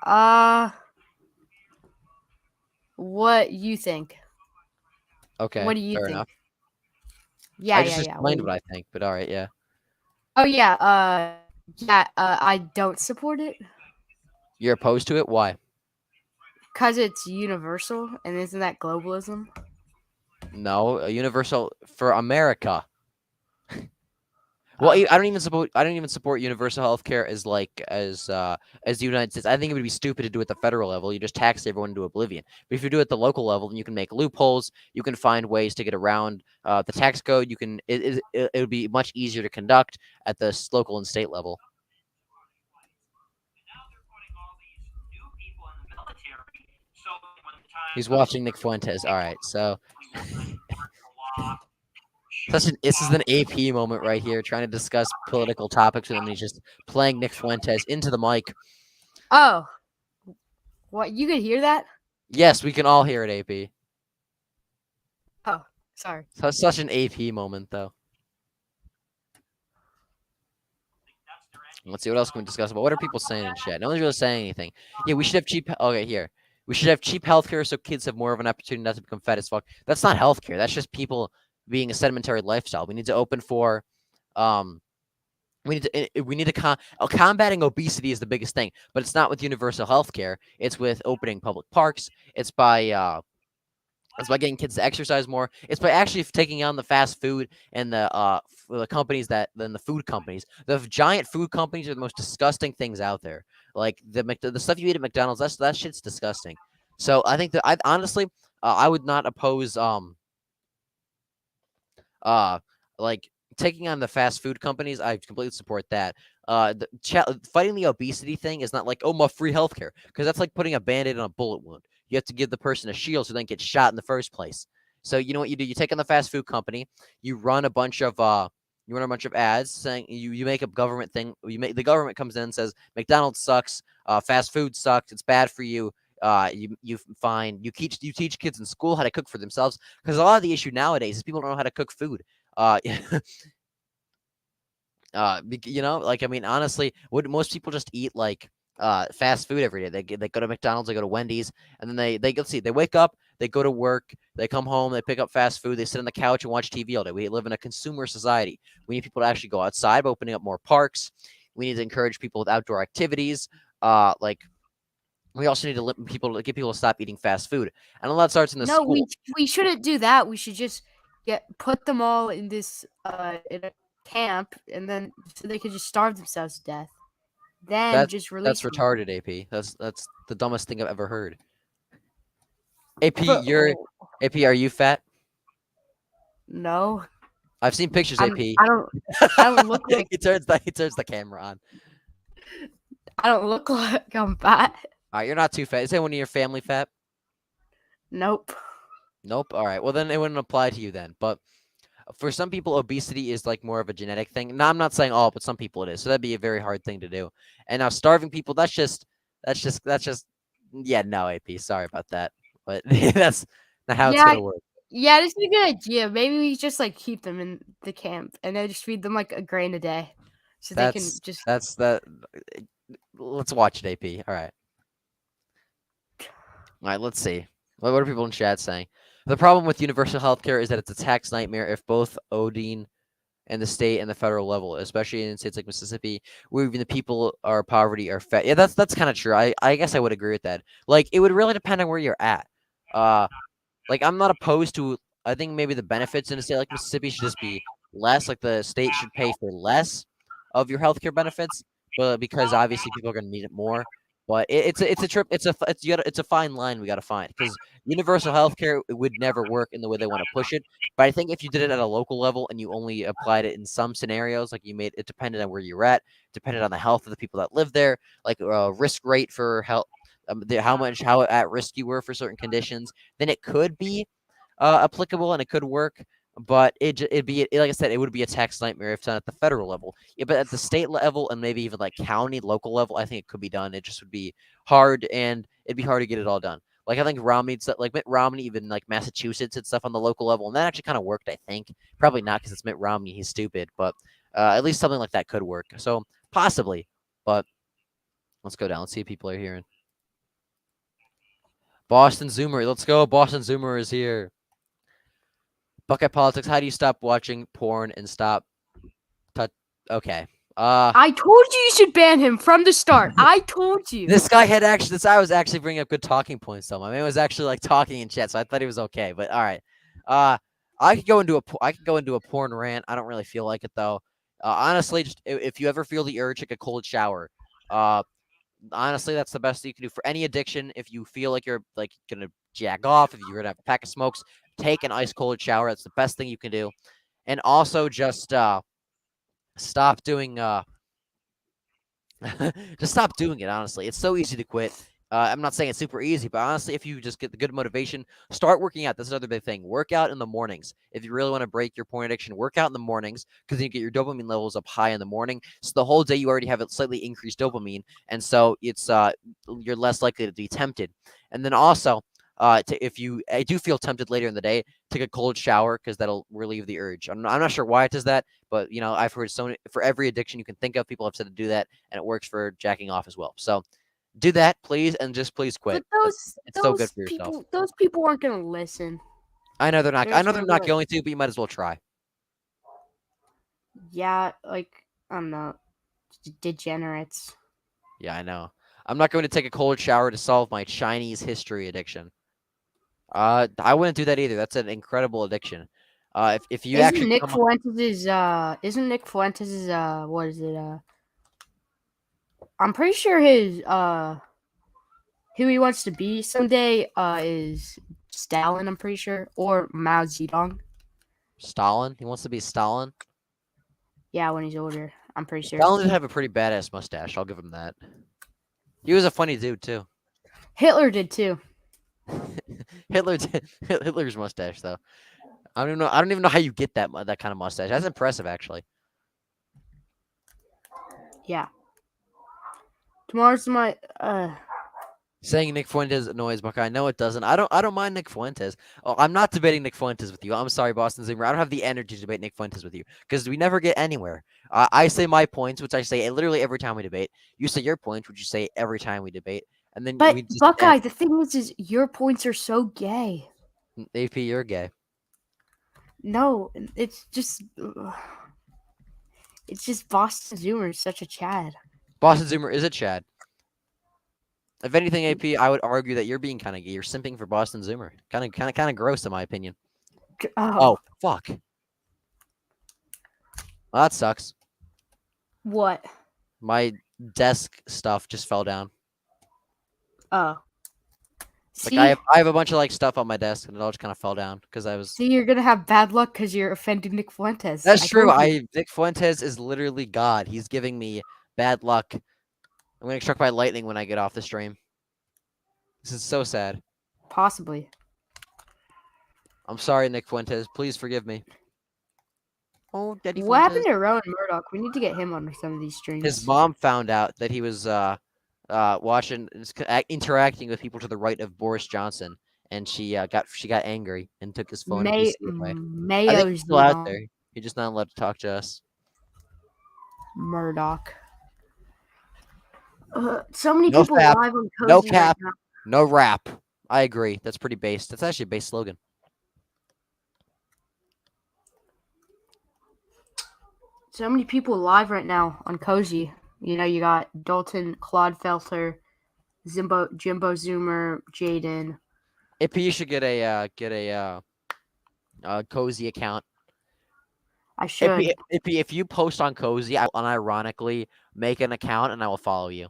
Speaker 2: Uh, what you think?
Speaker 1: Okay,
Speaker 2: What do you
Speaker 1: fair
Speaker 2: think?
Speaker 1: enough.
Speaker 2: Yeah,
Speaker 1: I
Speaker 2: yeah,
Speaker 1: just
Speaker 2: yeah. What
Speaker 1: explained
Speaker 2: do
Speaker 1: what
Speaker 2: you
Speaker 1: I think, but all right, yeah.
Speaker 2: Oh yeah, I don't support it
Speaker 1: You're opposed to it? Why?
Speaker 2: because it's universal, and isn't that globalism?
Speaker 1: No, a universal for America. Well,
Speaker 2: Oh,
Speaker 1: I don't even support universal health care as the United States. I think it would be stupid to do it at the federal level. You just tax everyone into oblivion. But if you do it at the local level, then you can make loopholes. You can find ways to get around the tax code. You can it would be much easier to conduct at the local and state level. He's watching Nick Fuentes. All right, so this is an AP moment right here, trying to discuss political topics with him. And he's just playing Nick Fuentes into the mic.
Speaker 2: oh, what? You could hear that?
Speaker 1: Yes, we can all hear it, AP.
Speaker 2: Oh, sorry.
Speaker 1: So it's such an AP moment, though. Let's see what else can we discuss about. What are people saying in chat? No one's really saying anything. Yeah, we should have cheap. Okay, here. We should have cheap healthcare so kids have more of an opportunity not to become fat as fuck. That's not healthcare. That's just people being a sedentary lifestyle. We need to open for, we need to combating obesity is the biggest thing, but it's not with universal healthcare. It's with opening public parks. It's by getting kids to exercise more. It's by actually taking on the fast food and the companies the food companies. The giant food companies are the most disgusting things out there. Like the stuff you eat at McDonald's, that shit's disgusting. So I think that I honestly I would not oppose uh like taking on the fast food companies. I completely support that. Fighting the obesity thing is not like, oh, my free healthcare, because that's like putting a band-aid on a bullet wound. You have to give the person a shield so they don't get shot in the first place. So you know what you do? You take on the fast food company, you run a bunch of ads saying you make a government thing. The government comes in and says McDonald's sucks, fast food sucks, it's bad for you. You teach kids in school how to cook for themselves, because a lot of the issue nowadays is people don't know how to cook food. Like, I mean, honestly, would most people just eat like fast food every day? They go to McDonald's, they go to Wendy's, and then they let's see, they wake up, they go to work, they come home, they pick up fast food, they sit on the couch and watch TV all day. We live in a consumer society. We need people to actually go outside by opening up more parks. We need to encourage people with outdoor activities. Like we also need to get people to stop eating fast food, and a lot starts in the
Speaker 2: No,
Speaker 1: school.
Speaker 2: we shouldn't do that. We should just put them all in this in a camp, and then so they could just starve themselves to death. Then
Speaker 1: That
Speaker 2: just
Speaker 1: that's
Speaker 2: release them.
Speaker 1: retarded, AP. That's the dumbest thing I've ever heard. AP,
Speaker 2: Oh,
Speaker 1: AP. Are you fat?
Speaker 2: no,
Speaker 1: I've seen pictures, AP.
Speaker 2: I don't look like
Speaker 1: He turns the camera on.
Speaker 2: I don't look like I'm fat.
Speaker 1: All right, you're not too fat. Is anyone in your family fat?
Speaker 2: Nope.
Speaker 1: Nope. All right. Well, then it wouldn't apply to you then. But for some people, obesity is like more of a genetic thing. No, I'm not saying all, but some people it is. So that'd be a very hard thing to do. And now starving people, that's just yeah, no, AP. Sorry about that. But that's not how it's
Speaker 2: Yeah,
Speaker 1: gonna work.
Speaker 2: yeah, this is a good idea. Maybe we just like keep them in the camp, and then just feed them like a grain a day, so they can just.
Speaker 1: That's that. Let's watch it, AP. All right. All right, let's see. What are people in chat saying? The problem with universal healthcare is that it's a tax nightmare if both Odin and the state and the federal level, especially in states like Mississippi, where even the people are poverty are fat. Yeah, that's kind of true. I guess I would agree with that. Like, it would really depend on where you're at. Uh, like, I'm not opposed to. I think maybe the benefits in a state like Mississippi should just be less. Like, the state should pay for less of your healthcare benefits, but because obviously people are going to need it more. But it's a trip. It's a fine line we got to find, because universal healthcare would never work in the way they want to push it. But I think if you did it at a local level and you only applied it in some scenarios, like you made it dependent on where you're at, depended on the health of the people that live there, like risk rate for health, how at risk you were for certain conditions, then it could be applicable and it could work. But it'd be, like I said, it would be a tax nightmare if done at the federal level. Yeah, but at the state level and maybe even like county, local level, I think it could be done. It just would be hard, and it'd be hard to get it all done. Like I think Romney, like Mitt Romney, even like Massachusetts and stuff on the local level, and that actually kind of worked. I think probably not because it's Mitt Romney, he's stupid, but at least something like that could work. So possibly, but let's go down. Let's see if people are hearing. Boston Zoomer, let's go. Boston Zoomer is here. Buckeye Politics, how do you stop watching porn and stop? Okay.
Speaker 2: I told you should ban him from the start. I told you.
Speaker 1: This guy had actually. This guy was actually bringing up good talking points, though. My man was actually like talking in chat, so I thought he was okay. But all right. I could go into a porn rant. I don't really feel like it though. Honestly, just if you ever feel the urge, take a cold shower. Honestly, that's the best you can do for any addiction. If you feel like you're like gonna jack off, if you're gonna have a pack of smokes, take an ice cold shower. That's the best thing you can do. And also just stop doing just stop doing it. Honestly, it's so easy to quit. I'm not saying it's super easy, but honestly, if you just get the good motivation, start working out. That's another big thing. Work out in the mornings. If you really want to break your porn addiction, work out in the mornings because then you get your dopamine levels up high in the morning. So the whole day you already have a slightly increased dopamine, and so it's you're less likely to be tempted. And then also, if you I do feel tempted later in the day, take a cold shower because that'll relieve the urge. I'm not sure why it does that, but I've heard for every addiction you can think of, people have said to do that, and it works for jacking off as well. So do that, please, and just please quit.
Speaker 2: But
Speaker 1: It's so good for yourself.
Speaker 2: those people aren't gonna listen.
Speaker 1: I know they're not.
Speaker 2: They're
Speaker 1: I
Speaker 2: just
Speaker 1: know they're
Speaker 2: gonna be
Speaker 1: not
Speaker 2: like,
Speaker 1: going to, but you might as well try.
Speaker 2: yeah, like I'm not degenerates.
Speaker 1: Yeah, I know. I'm not going to take a cold shower to solve my Chinese history addiction. I wouldn't do that either. That's an incredible addiction. If you
Speaker 2: Isn't
Speaker 1: actually
Speaker 2: Nick
Speaker 1: come
Speaker 2: Fuentes' what is it? I'm pretty sure his who he wants to be someday is Stalin, I'm pretty sure, or Mao Zedong.
Speaker 1: Stalin, he wants to be Stalin.
Speaker 2: Yeah, when he's older, I'm pretty sure.
Speaker 1: Stalin did have a pretty badass mustache. I'll give him that. He was a funny dude too.
Speaker 2: Hitler did too.
Speaker 1: Hitler's mustache though. I don't know. I don't even know how you get that kind of mustache. That's impressive, actually.
Speaker 2: Yeah. Tomorrow's my
Speaker 1: Saying Nick Fuentes annoys Buckeye. No, it doesn't. I don't mind Nick Fuentes. Oh, I'm not debating Nick Fuentes with you. I'm sorry, Boston Zoomer. I don't have the energy to debate Nick Fuentes with you because we never get anywhere. I say my points, which I say literally every time we debate. You say your points, which you say every time we debate, and then
Speaker 2: But
Speaker 1: we just
Speaker 2: Buckeye, the thing is your points are so gay.
Speaker 1: AP, you're gay.
Speaker 2: No, it's just Boston Zoomer is such a Chad.
Speaker 1: Boston Zoomer is a Chad. If anything, AP, I would argue that you're being kind of gay. You're simping for Boston Zoomer. Kind of gross, in my opinion. Oh, fuck. Well, that sucks.
Speaker 2: What?
Speaker 1: My desk stuff just fell down.
Speaker 2: Oh.
Speaker 1: Like
Speaker 2: See,
Speaker 1: I have a bunch of like stuff on my desk, and it all just kind of fell down because I was.
Speaker 2: see, you're gonna have bad luck because you're offending Nick Fuentes.
Speaker 1: That's true.
Speaker 2: told you.
Speaker 1: Nick Fuentes is literally God. He's giving me bad luck. I'm gonna get struck by lightning when I get off the stream. This is so sad.
Speaker 2: Possibly.
Speaker 1: I'm sorry, Nick Fuentes. Please forgive me. Oh, Daddy
Speaker 2: What happened
Speaker 1: Fuentes.
Speaker 2: to Rowan Murdoch? We need to get him on some of these streams.
Speaker 1: His mom found out that he was watching, interacting with people to the right of Boris Johnson, and she got angry and took his phone and PC away. I think
Speaker 2: Mayo
Speaker 1: he's still out there. He's just not allowed to talk to us.
Speaker 2: Murdoch. So many
Speaker 1: No
Speaker 2: people
Speaker 1: cap.
Speaker 2: live on Cozy
Speaker 1: No
Speaker 2: right
Speaker 1: cap.
Speaker 2: now.
Speaker 1: No rap. I agree. That's pretty base. That's actually a base slogan.
Speaker 2: So many people live right now on Cozy. You know, you got Dalton, Claude Felter, Jimbo Zoomer, Jaden.
Speaker 1: If you should get a Cozy account.
Speaker 2: I should.
Speaker 1: If you post on Cozy, I will unironically make an account and I will follow you.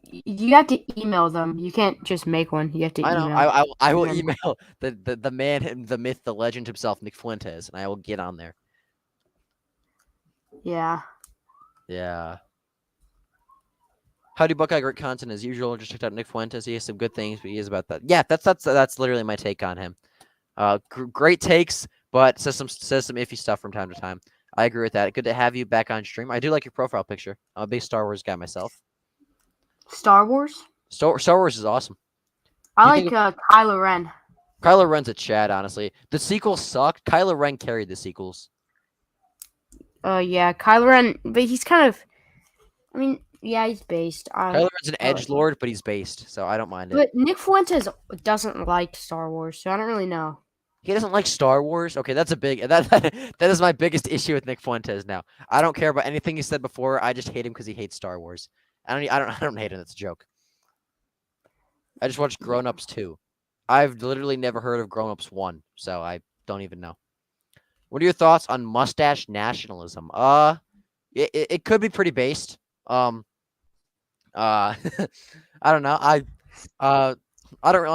Speaker 2: You have to email them. You can't just make one. You have to
Speaker 1: I know.
Speaker 2: email.
Speaker 1: I will
Speaker 2: them.
Speaker 1: email the man, the myth, the legend himself, Nick Fuentes, and I will get on there.
Speaker 2: Yeah.
Speaker 1: Yeah. Howdy Buckeye, great content as usual. Just checked out Nick Fuentes. He has some good things, but he is about that. Yeah, that's literally my take on him. Great takes, but says some iffy stuff from time to time. I agree with that. Good to have you back on stream. I do like your profile picture. I'm a big Star Wars guy myself.
Speaker 2: Star Wars?
Speaker 1: Star Wars is awesome.
Speaker 2: I
Speaker 1: You think
Speaker 2: like Kylo Ren.
Speaker 1: Kylo Ren's a Chad, honestly. The sequels sucked. Kylo Ren carried the sequels.
Speaker 2: Yeah, Kylo Ren, but he's kind of. I mean, yeah, he's based.
Speaker 1: Kylo Ren's an
Speaker 2: I like
Speaker 1: edge
Speaker 2: him.
Speaker 1: lord, but he's based, so I don't mind it.
Speaker 2: But Nick Fuentes doesn't like Star Wars, so I don't really know.
Speaker 1: He doesn't like Star Wars. Okay, that's a big that is my biggest issue with Nick Fuentes now. I don't care about anything he said before. I just hate him because he hates Star Wars. I don't hate him. That's a joke. I just watched Grown Ups 2. I've literally never heard of Grown Ups 1, so I don't even know. What are your thoughts on mustache nationalism? It could be pretty based. I don't know. I'm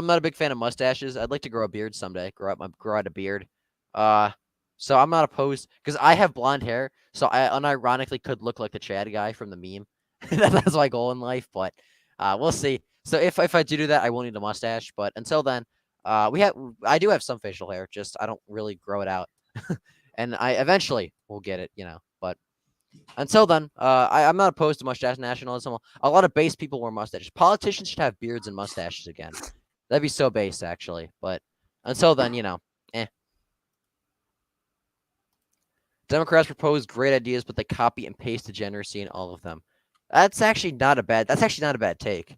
Speaker 1: not a big fan of mustaches. I'd like to grow a beard someday. Grow out a beard. So I'm not opposed because I have blonde hair, so I unironically could look like the Chad guy from the meme. That's my goal in life, but we'll see. So if I do that, I will need a mustache. But until then, I do have some facial hair. Just I don't really grow it out, and I eventually will get it. But until then, I'm not opposed to mustache nationalism. A lot of base people wear mustaches. Politicians should have beards and mustaches again. That'd be so base, actually. But until then, eh. Democrats propose great ideas, but they copy and paste degeneracy in all of them. That's actually not a bad take.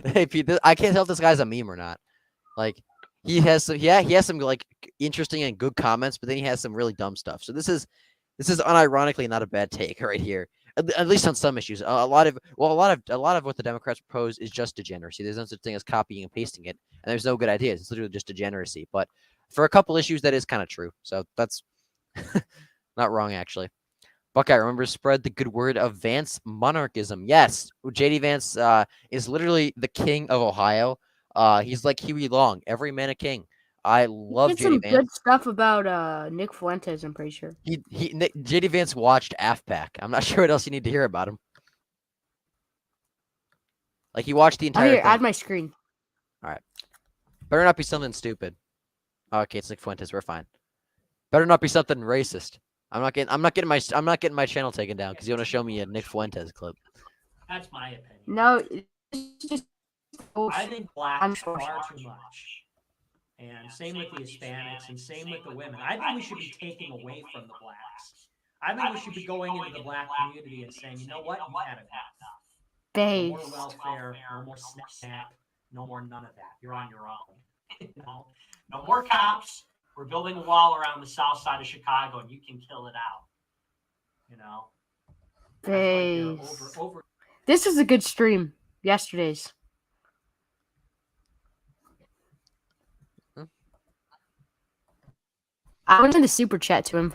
Speaker 1: Hey, Pete, I can't tell if this guy's a meme or not. Like, he has some like interesting and good comments, but then he has some really dumb stuff. So this is unironically not a bad take right here. At least on some issues. A lot of what the Democrats propose is just degeneracy. There's no such thing as copying and pasting it, and there's no good ideas. It's literally just degeneracy. But for a couple issues, that is kind of true. So that's not wrong, actually. Buckeye, remember to spread the good word of Vance monarchism. Yes, JD Vance is literally the king of Ohio. He's like Huey Long, every man a king. I love
Speaker 2: He did
Speaker 1: JD
Speaker 2: some
Speaker 1: Vance.
Speaker 2: good stuff about Nick Fuentes, I'm pretty sure.
Speaker 1: JD Vance watched AFPAC. I'm not sure what else you need to hear about him. Like he watched the entire thing.
Speaker 2: Add my screen.
Speaker 1: All right. Better not be something stupid. Okay, it's Nick Fuentes. We're fine. Better not be something racist. I'm not getting my channel taken down because you want to show me a Nick Fuentes clip.
Speaker 3: That's my opinion.
Speaker 2: No, it's just.
Speaker 3: I think black far too much. And same with the Hispanics and same with the women. I think we should be taking away from the blacks. I think we should be going into the black community and saying, you know what, you've had enough.
Speaker 2: Base.
Speaker 3: No more welfare, no more SNAP, no more none of that. You're on your own. No more cops. We're building a wall around the south side of Chicago, and you can kill it out.
Speaker 2: Base. This is a good stream. Yesterday's. I went in the super chat to him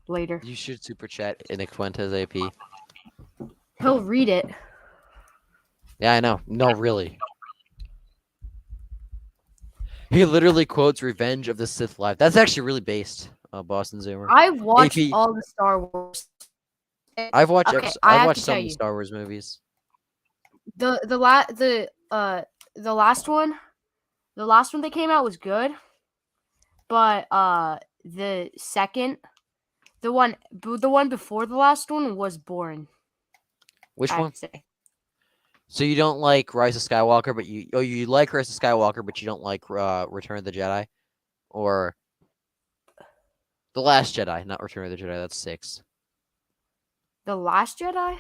Speaker 2: later.
Speaker 1: You should super chat Nick Fuentes AP.
Speaker 2: He'll read it.
Speaker 1: Yeah, I know. No, really. He literally quotes Revenge of the Sith live. That's actually really based. Boston Zoomer.
Speaker 2: I've watched
Speaker 1: AP.
Speaker 2: all the Star Wars.
Speaker 1: I've watched
Speaker 2: Okay,
Speaker 1: I've watched some of the Star Wars movies.
Speaker 2: The last one that came out was good, but the one before the last one was boring.
Speaker 1: Which
Speaker 2: I'd
Speaker 1: one?
Speaker 2: say.
Speaker 1: So you don't like Rise of Skywalker, but you like Rise of Skywalker, but you don't like Return of the Jedi, or The Last Jedi, not Return of the Jedi. That's 6.
Speaker 2: The Last Jedi.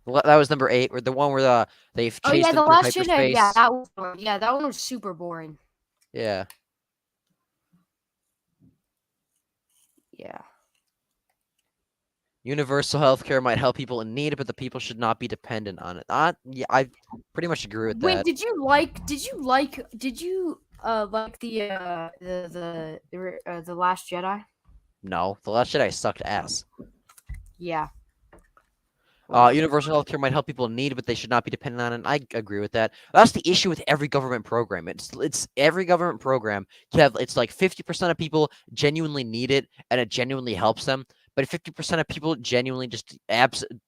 Speaker 1: That was number 8, or the one where they chased them
Speaker 2: The
Speaker 1: through
Speaker 2: Last
Speaker 1: hyperspace.
Speaker 2: Jedi. That one was super boring.
Speaker 1: Yeah.
Speaker 2: Yeah.
Speaker 1: Universal healthcare might help people in need, but the people should not be dependent on it. Yeah, I pretty much agree with that.
Speaker 2: Wait, did you like the Last Jedi?
Speaker 1: No, The Last Jedi sucked ass.
Speaker 2: Yeah.
Speaker 1: Universal healthcare might help people in need, but they should not be dependent on it. I agree with that. That's the issue with every government program. It's every government program. It's like 50% of people genuinely need it, and it genuinely helps them. But 50% of people genuinely just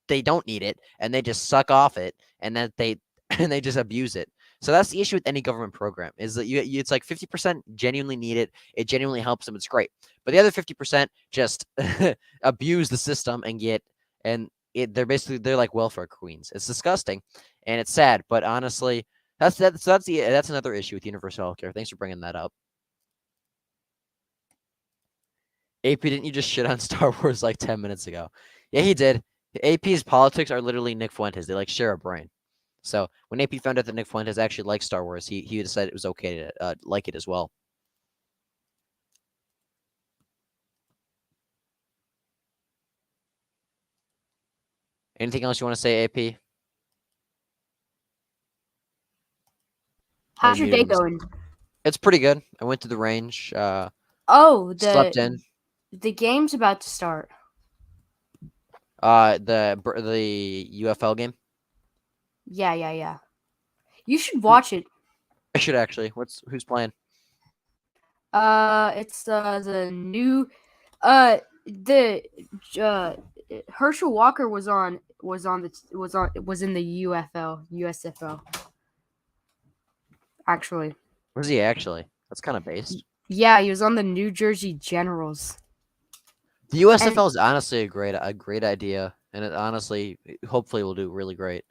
Speaker 1: they don't need it, and they just suck off it, and then they just abuse it. So that's the issue with any government program is that it's like 50% genuinely need it. It genuinely helps them. It's great. But the other 50% just abuse the system and they're like welfare queens. It's disgusting and it's sad. But honestly, That's another issue with universal healthcare. Thanks for bringing that up. AP, didn't you just shit on Star Wars like 10 minutes ago? Yeah, he did. AP's politics are literally Nick Fuentes. They like share a brain. So when AP found out that Nick Fuentes actually likes Star Wars, he decided it was okay to like it as well. Anything else you want to say, AP?
Speaker 2: How's
Speaker 1: you
Speaker 2: your day
Speaker 1: muted him.
Speaker 2: going?
Speaker 1: It's pretty good. I went to the range.
Speaker 2: Oh,
Speaker 1: Slept in.
Speaker 2: the game's about to start.
Speaker 1: The UFL game.
Speaker 2: Yeah. You should watch it.
Speaker 1: I should actually. Who's playing?
Speaker 2: It's the new Herschel Walker was in the USFL. Actually.
Speaker 1: Was he actually? That's kind of based.
Speaker 2: Yeah, he was on the New Jersey Generals.
Speaker 1: The USFL is honestly a great idea, and it honestly, hopefully, will do really great.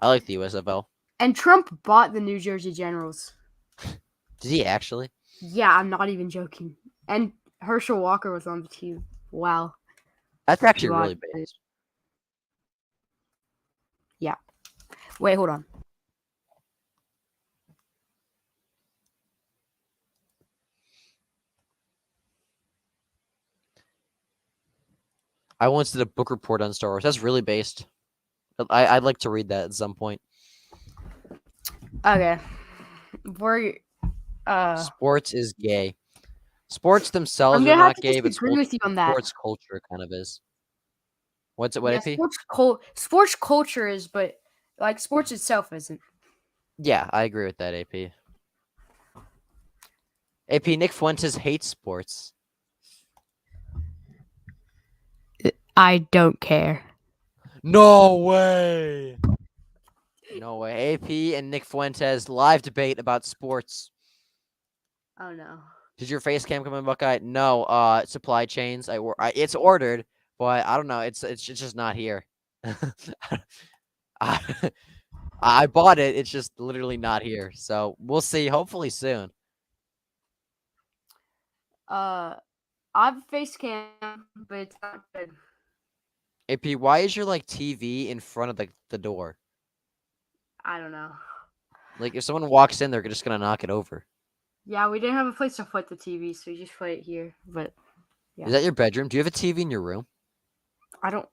Speaker 1: I like the USFL.
Speaker 2: And Trump bought the New Jersey Generals.
Speaker 1: Did he actually?
Speaker 2: Yeah, I'm not even joking. And Herschel Walker was on the team. Wow.
Speaker 1: That's actually really based.
Speaker 2: Yeah. Wait, hold on.
Speaker 1: I once did a book report on Star Wars. That's really based. I'd like to read that at some point.
Speaker 2: Okay.
Speaker 1: Sports is gay. Sports themselves
Speaker 2: I'm
Speaker 1: are
Speaker 2: gonna have
Speaker 1: not
Speaker 2: to
Speaker 1: gay, but
Speaker 2: disagree with you on that.
Speaker 1: sports culture kind of is. What's it? What
Speaker 2: Yeah,
Speaker 1: AP?
Speaker 2: sports culture is, but like sports itself isn't.
Speaker 1: Yeah, I agree with that, AP. AP, Nick Fuentes hates sports.
Speaker 2: I don't care.
Speaker 1: No way. No way. AP and Nick Fuentes live debate about sports.
Speaker 2: Oh no.
Speaker 1: Did your face cam come in, Buckeye? No. Supply chains. It's ordered, but I don't know. It's just not here. I bought it. It's just literally not here. So we'll see. Hopefully soon.
Speaker 2: I have a face cam, but it's not good.
Speaker 1: AP, why is your TV in front of the door?
Speaker 2: I don't know.
Speaker 1: Like if someone walks in, they're just gonna knock it over.
Speaker 2: Yeah, we didn't have a place to put the TV, so we just put it here. But yeah.
Speaker 1: Is that your bedroom? Do you have a TV in your room?
Speaker 2: I don't.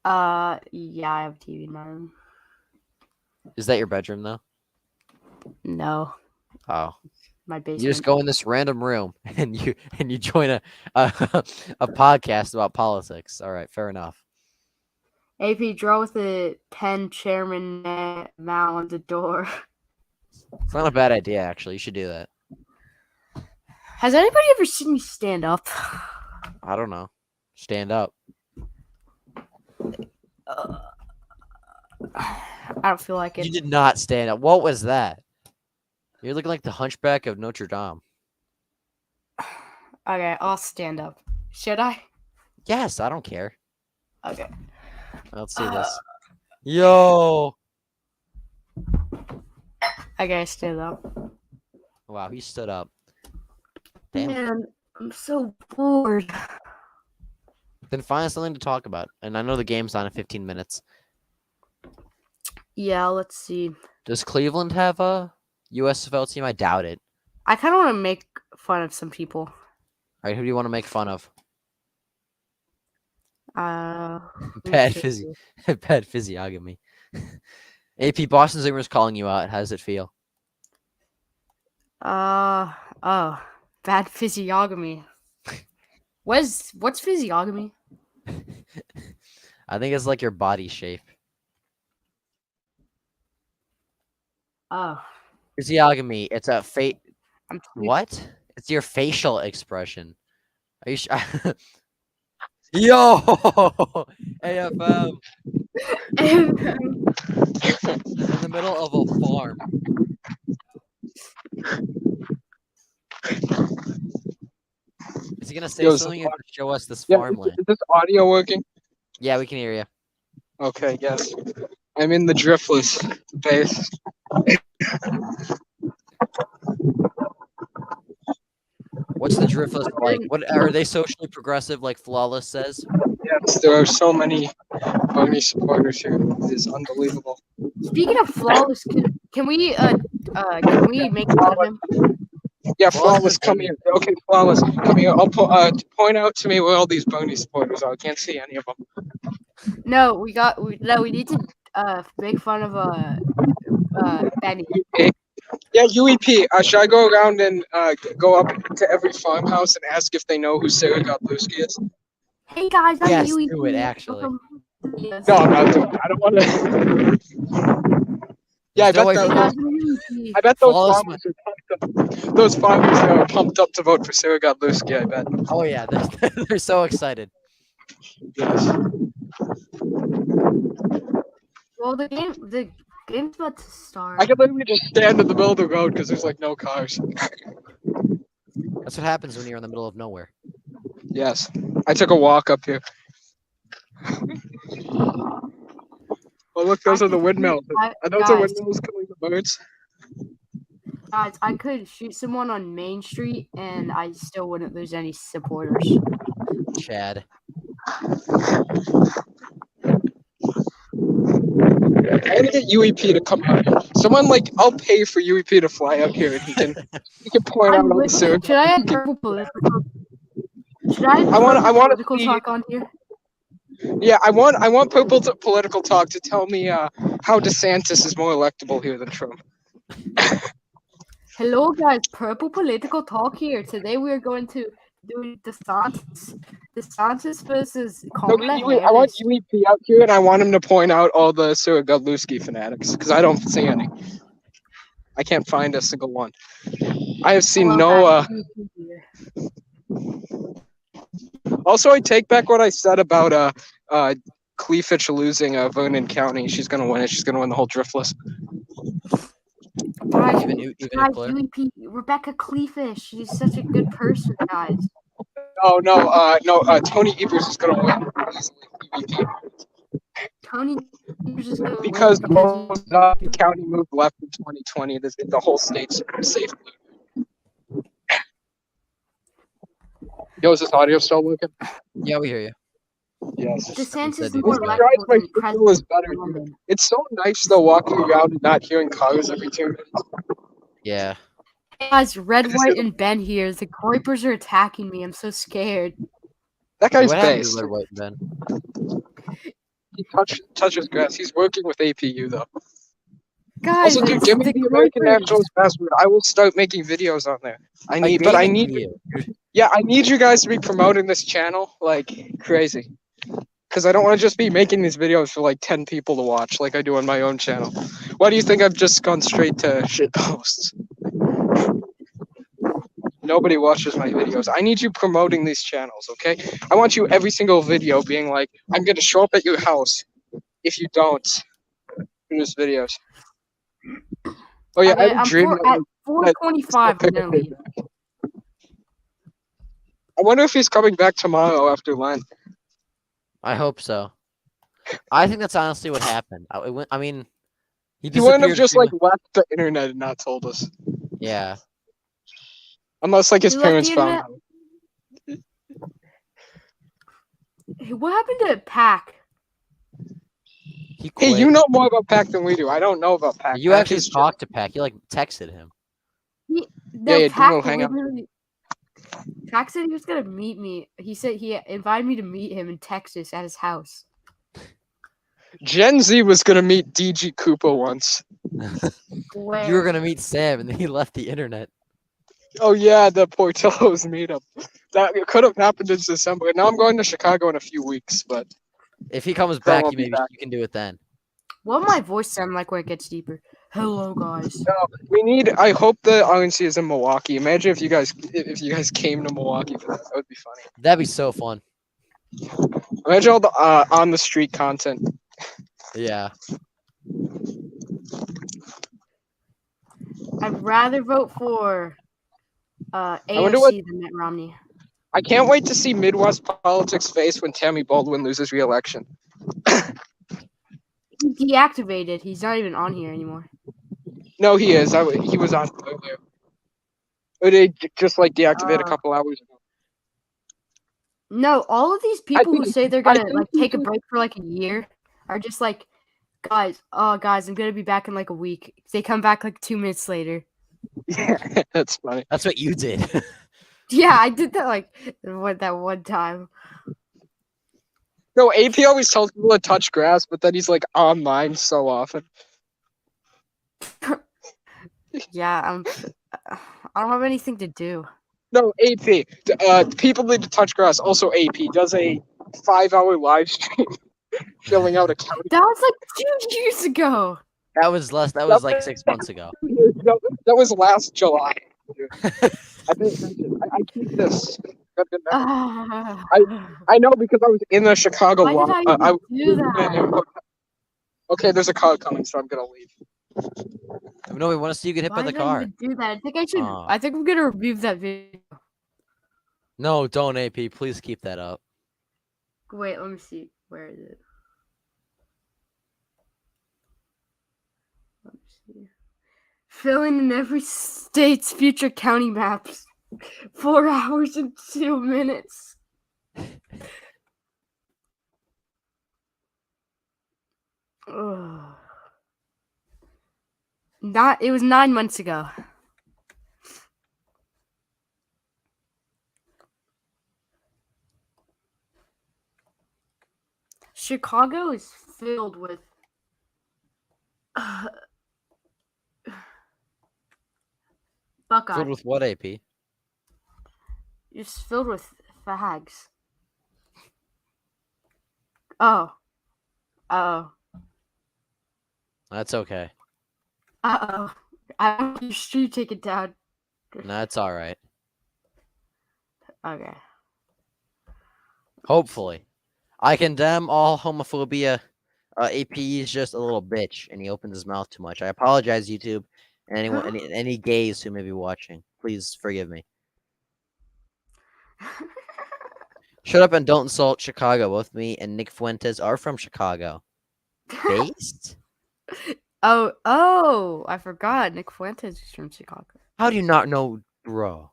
Speaker 2: Yeah, I have a TV in my room.
Speaker 1: Is that your bedroom though?
Speaker 2: No,
Speaker 1: Oh,
Speaker 2: my basement.
Speaker 1: you just go in this random room and you join a podcast about politics. All right, fair enough.
Speaker 2: AP, draw with the pen Chairman Mao on the door.
Speaker 1: It's not a bad idea, actually. You should do that.
Speaker 2: Has anybody ever seen me stand up?
Speaker 1: I don't know. Stand up.
Speaker 2: I don't feel like it.
Speaker 1: You did not stand up. What was that? You're looking like the Hunchback of Notre Dame.
Speaker 2: Okay, I'll stand up. Should I?
Speaker 1: Yes, I don't care.
Speaker 2: Okay.
Speaker 1: Let's see this. Yo.
Speaker 2: Okay, stand up.
Speaker 1: Wow, he stood up. Damn.
Speaker 2: Man, I'm so bored.
Speaker 1: Then find something to talk about. And I know the game's on in 15 minutes.
Speaker 2: Yeah, let's see.
Speaker 1: Does Cleveland have a USFL team? I doubt it.
Speaker 2: I kind of want to make fun of some people.
Speaker 1: All right, who do you want to make fun of?
Speaker 2: Bad
Speaker 1: Bad physiognomy. AP, Boston Zoomer's calling you out. How does it feel?
Speaker 2: Oh, bad physiognomy. What's physiognomy?
Speaker 1: I think it's like your body shape.
Speaker 2: Oh,
Speaker 1: Physiognomy. It's a
Speaker 2: I'm
Speaker 1: What? It's your facial expression. Are you sure? Yo, AFM in the middle of a farm. Is he gonna say something or show us this farmland?
Speaker 4: Is this audio working?
Speaker 1: Yeah, we can hear you.
Speaker 4: Okay, yes. I'm in the driftless base.
Speaker 1: What's the drift list like? What are they socially progressive like Flawless says?
Speaker 4: Yes, there are so many Bernie supporters here. It is unbelievable.
Speaker 2: Speaking of Flawless, can we make fun of him?
Speaker 4: Yeah,
Speaker 1: Flawless
Speaker 4: Flawless,
Speaker 1: is
Speaker 4: come
Speaker 1: Bernie.
Speaker 4: here. Okay, Flawless, come here. I'll point out to me where all these Bernie supporters are. I can't see any of them.
Speaker 2: No, we need to make fun of Benny.
Speaker 4: Yeah, UEP. Should I go around and go up to every farmhouse and ask if they know who Sarah Godlewski is?
Speaker 2: Hey guys, I'm
Speaker 1: Yes,
Speaker 2: UEP.
Speaker 1: do it, actually.
Speaker 2: Yes.
Speaker 4: No, I'm not doing it. I don't want to. Yeah, I
Speaker 1: There's no way
Speaker 4: bet
Speaker 2: Hey
Speaker 4: that.
Speaker 2: guys, I'm UEP.
Speaker 4: I bet those
Speaker 1: Flawless
Speaker 4: farmers are pumped up. Those farmers are pumped up to vote for Sarah Godlewski. I bet.
Speaker 1: Oh yeah, they're so excited.
Speaker 4: Yes.
Speaker 2: Well, the game's about to start.
Speaker 4: I can literally just stand in the middle of the road because there's like no cars.
Speaker 1: That's what happens when you're in the middle of nowhere.
Speaker 4: Yes. I took a walk up here. Oh look, those are the windmills. Are those the
Speaker 2: Guys,
Speaker 4: windmills killing the birds?
Speaker 2: guys, I could shoot someone on Main Street and I still wouldn't lose any supporters.
Speaker 1: Chad.
Speaker 4: I gotta get UEP to come out here. Someone I'll pay for UEP to fly out here and he can point out all the Sarah.
Speaker 2: Should I have purple political? Should I have
Speaker 4: I wanna
Speaker 2: political
Speaker 4: see-
Speaker 2: talk on here?
Speaker 4: Yeah, I want purple political talk to tell me how DeSantis is more electable here than Trump.
Speaker 2: Hello guys, purple political talk here. Today we are going to do DeSantis versus
Speaker 4: No,
Speaker 2: Kamala
Speaker 4: I want
Speaker 2: Harris.
Speaker 4: UEP out here and I want him to point out all the Sarah Godlewski fanatics because I don't see any. I can't find a single one. I have seen
Speaker 2: Well,
Speaker 4: no.
Speaker 2: that's UEP here.
Speaker 4: Also, I take back what I said about Cleefitch losing Vernon County. She's gonna win it. She's gonna win the whole driftless.
Speaker 2: Guys,
Speaker 1: Even
Speaker 2: guys,
Speaker 1: Claire?
Speaker 2: UEP, Rebecca Cleefish. She's such a good person, guys.
Speaker 4: Oh no. Tony Evers is gonna win easily.
Speaker 2: Tony is just gonna win
Speaker 4: Because
Speaker 2: because
Speaker 4: most of the county moved left in 2020. The whole state's safe. Yo, is this audio still working?
Speaker 1: Yeah, we hear you.
Speaker 4: Yes.
Speaker 2: DeSantis is
Speaker 1: This
Speaker 2: more
Speaker 4: drives
Speaker 2: electable
Speaker 4: my
Speaker 2: than
Speaker 4: signal
Speaker 2: President
Speaker 4: is better.
Speaker 2: London.
Speaker 4: It's so nice though walking around and not hearing cars every 2 minutes.
Speaker 1: Yeah.
Speaker 2: Hey guys, Red, White, and Ben here. The Kuipers are attacking me. I'm so scared.
Speaker 4: That guy's
Speaker 1: What happened
Speaker 4: based.
Speaker 1: to Red, White, and Ben?
Speaker 4: He touches grass. He's working with APU though.
Speaker 2: Guys,
Speaker 4: Also, dude,
Speaker 2: it's
Speaker 4: give me
Speaker 2: the
Speaker 4: the American
Speaker 2: Kuipers.
Speaker 4: Nationalist password. I will start making videos on there. I
Speaker 1: I
Speaker 4: need
Speaker 1: you.
Speaker 4: Yeah, I need you guys to be promoting this channel like crazy. Because I don't want to just be making these videos for 10 people to watch like I do on my own channel. Why do you think I've just gone straight to shit posts? Nobody watches my videos. I need you promoting these channels, okay? I want you every single video being like, I'm going to show up at your house if you don't do these videos. Oh yeah, I have a dream
Speaker 2: at 4:25. I'm gonna leave.
Speaker 4: I wonder if he's coming back tomorrow after Lent.
Speaker 1: I hope so. I think that's honestly what happened. I mean, he
Speaker 4: He wouldn't have
Speaker 1: disappeared
Speaker 4: just
Speaker 1: pretty
Speaker 4: left the internet and not told us.
Speaker 1: Yeah.
Speaker 4: Unless his
Speaker 2: He left
Speaker 4: parents
Speaker 2: the
Speaker 4: found
Speaker 2: internet?
Speaker 4: him.
Speaker 2: Hey, what happened to Pac?
Speaker 1: He quit.
Speaker 4: Hey, you know more about Pac than we do. I don't know about Pac.
Speaker 1: You
Speaker 4: Pac
Speaker 1: actually
Speaker 4: is
Speaker 1: talked to Pac. You texted him.
Speaker 2: No,
Speaker 4: yeah,
Speaker 2: Pac
Speaker 4: we'll hang out.
Speaker 2: literally. Pac said he was gonna meet me. He said he invited me to meet him in Texas at his house.
Speaker 4: Gen Z was gonna meet DG Koopa once.
Speaker 2: Where?
Speaker 1: You were gonna meet Sam, and then he left the internet.
Speaker 4: Oh yeah, the Portillo's meetup. That could have happened in December. Now I'm going to Chicago in a few weeks, but
Speaker 1: If he comes
Speaker 4: That
Speaker 1: back,
Speaker 4: won't
Speaker 1: you
Speaker 4: be
Speaker 1: maybe
Speaker 4: back.
Speaker 1: you can do it then.
Speaker 2: What will my voice sound like when it gets deeper? Hello, guys.
Speaker 4: we need. I hope the RNC is in Milwaukee. Imagine if you guys came to Milwaukee for that. That would be funny.
Speaker 1: That'd be so fun.
Speaker 4: Imagine all the on the street content.
Speaker 1: Yeah.
Speaker 2: I'd rather vote for
Speaker 4: wonder what-
Speaker 2: AOC than Mitt Romney.
Speaker 4: I can't wait to see Midwest politics face when Tammy Baldwin loses re-election.
Speaker 2: He's deactivated. He's not even on here anymore.
Speaker 4: No, he is. He was on earlier. But it just like deactivated a
Speaker 2: Uh,
Speaker 4: couple hours ago.
Speaker 2: No, all of these
Speaker 4: I
Speaker 2: people who
Speaker 4: think
Speaker 2: say they're
Speaker 4: I
Speaker 2: gonna
Speaker 4: think
Speaker 2: like
Speaker 4: he
Speaker 2: take a
Speaker 4: just-
Speaker 2: break for like a year are just like, guys, I'm gonna be back in like a week. They come back like 2 minutes later.
Speaker 4: Yeah, that's funny.
Speaker 1: That's what you did.
Speaker 2: Yeah, I did that like that one time.
Speaker 4: No, AP always tells people to touch grass, but then he's like online so often.
Speaker 2: Yeah, I don't have anything to do.
Speaker 4: No, AP. People need to touch grass. Also, AP does a 5-hour live stream filling out a county.
Speaker 2: That was like 2 years ago.
Speaker 1: That was like 6 months ago.
Speaker 4: That was last July. I pay attention. I keep this. Got good memory. I know because I was in the Chicago.
Speaker 2: Why did I even do that?
Speaker 4: Okay, there's a car coming, so I'm gonna leave.
Speaker 1: No, we want to see you get hit
Speaker 2: Why
Speaker 1: by the
Speaker 2: did I
Speaker 1: car.
Speaker 2: even do that? I think I should.
Speaker 1: Aw.
Speaker 2: I think I'm gonna remove that video.
Speaker 1: No, don't, AP. Please keep that up.
Speaker 2: Wait, let me see. Where is it? Let me see. Filling in every state's future county maps. 4 hours and 2 minutes. Ugh. It was 9 months ago. Chicago is filled with Buckeye.
Speaker 1: Filled with what, AP?
Speaker 2: It's filled with fags. Oh. Uh-oh.
Speaker 1: That's okay.
Speaker 2: Uh-oh. I want your stream taken down.
Speaker 1: No, it's all right.
Speaker 2: Okay.
Speaker 1: Hopefully. I condemn all homophobia. AP is just a little bitch, and he opens his mouth too much. I apologize, YouTube, and anyone, any gays who may be watching. Please forgive me. Shut up and don't insult Chicago. Both me and Nick Fuentes are from Chicago. Based?
Speaker 2: Oh, I forgot. Nick Fuentes is from Chicago.
Speaker 1: How do you not know, bro?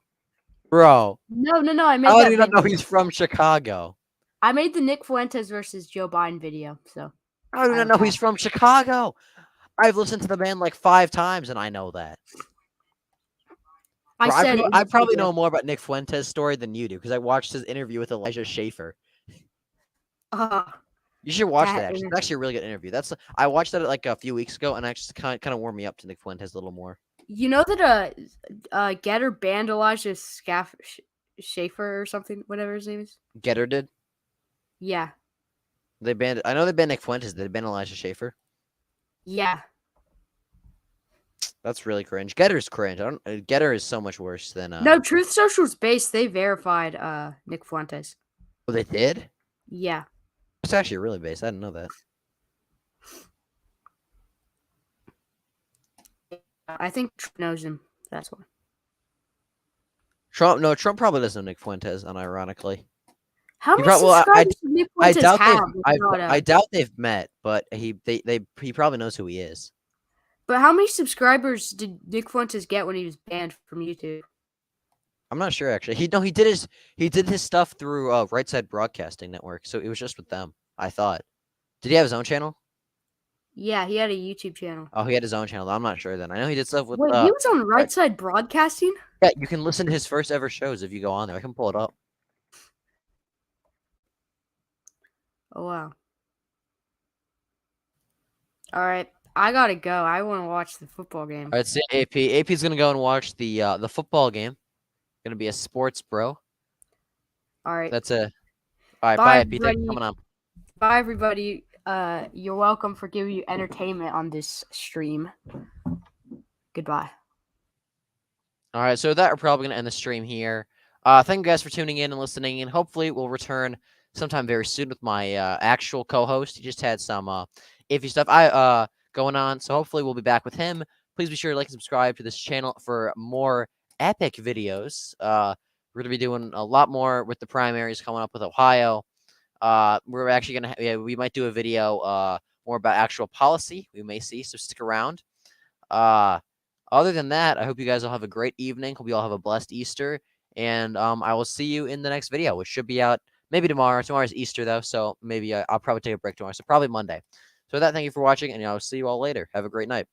Speaker 1: Bro,
Speaker 2: No, I made
Speaker 1: how
Speaker 2: that
Speaker 1: do you not know
Speaker 2: video.
Speaker 1: he's from Chicago?
Speaker 2: I made the Nick Fuentes versus Joe Biden video, so.
Speaker 1: How do you not know he's from Chicago? I've listened to the band like 5 times, and I know that.
Speaker 2: I
Speaker 1: Bro,
Speaker 2: said it in
Speaker 1: I
Speaker 2: the
Speaker 1: probably
Speaker 2: video.
Speaker 1: know more about Nick Fuentes' story than you do because I watched his interview with Elijah Schaefer. You should watch that. Actually, it's actually a really good interview. I watched that like a few weeks ago, and actually kind of warmed me up to Nick Fuentes a little more.
Speaker 2: You know that Getter banned Elijah Schaefer or something, whatever his name is.
Speaker 1: Getter did.
Speaker 2: Yeah.
Speaker 1: They banned. I know they banned Nick Fuentes. Did they ban Elijah Schaefer?
Speaker 2: Yeah.
Speaker 1: That's really cringe. Getter's cringe. Getter is so much worse than.
Speaker 2: No, Truth Social's base. They verified Nick Fuentes.
Speaker 1: Oh, they did.
Speaker 2: Yeah.
Speaker 1: It's actually really base. I didn't know that.
Speaker 2: I think Trump knows him. That's why.
Speaker 1: Trump probably doesn't know Nick Fuentes, unironically.
Speaker 2: How many
Speaker 1: well,
Speaker 2: subscribers does Nick
Speaker 1: I
Speaker 2: Fuentes
Speaker 1: doubt
Speaker 2: have?
Speaker 1: I doubt they've met, but he probably knows who he is.
Speaker 2: But how many subscribers did Nick Fuentes get when he was banned from YouTube?
Speaker 1: I'm not sure actually. He did his stuff through Right Side Broadcasting Network, so it was just with them. I thought. Did he have his own channel?
Speaker 2: Yeah, he had a YouTube channel.
Speaker 1: Oh, he had his own channel. I'm not sure then. I know he did stuff with.
Speaker 2: Wait, he was on Right Side Broadcasting?
Speaker 1: Yeah, you can listen to his first ever shows if you go on there. I can pull it up.
Speaker 2: Oh wow. All right, I gotta go. I want to watch the football game.
Speaker 1: All right, so AP. AP's gonna go and watch the football game. Gonna be a sports bro.
Speaker 2: All right.
Speaker 1: That's a. All right,
Speaker 2: Bye,
Speaker 1: bye AP. Thanks for
Speaker 2: everybody.
Speaker 1: coming on.
Speaker 2: Bye, everybody. You're welcome for giving you entertainment on this stream. Goodbye.
Speaker 1: All right, so with that, we're probably gonna end the stream here. Thank you guys for tuning in and listening, and hopefully we'll return sometime very soon with my actual co-host. He just had some iffy stuff going on, so hopefully we'll be back with him. Please be sure to like and subscribe to this channel for more epic videos. We're gonna be doing a lot more with the primaries coming up with Ohio. We're actually gonna we might do a video more about actual policy. We may see, so stick around. Other than that, I hope you guys all have a great evening. Hope you all have a blessed Easter. And I will see you in the next video, which should be out maybe tomorrow. Tomorrow's Easter, though, so maybe I'll probably take a break tomorrow. So probably Monday. So with that, thank you for watching, and I'll see you all later. Have a great night.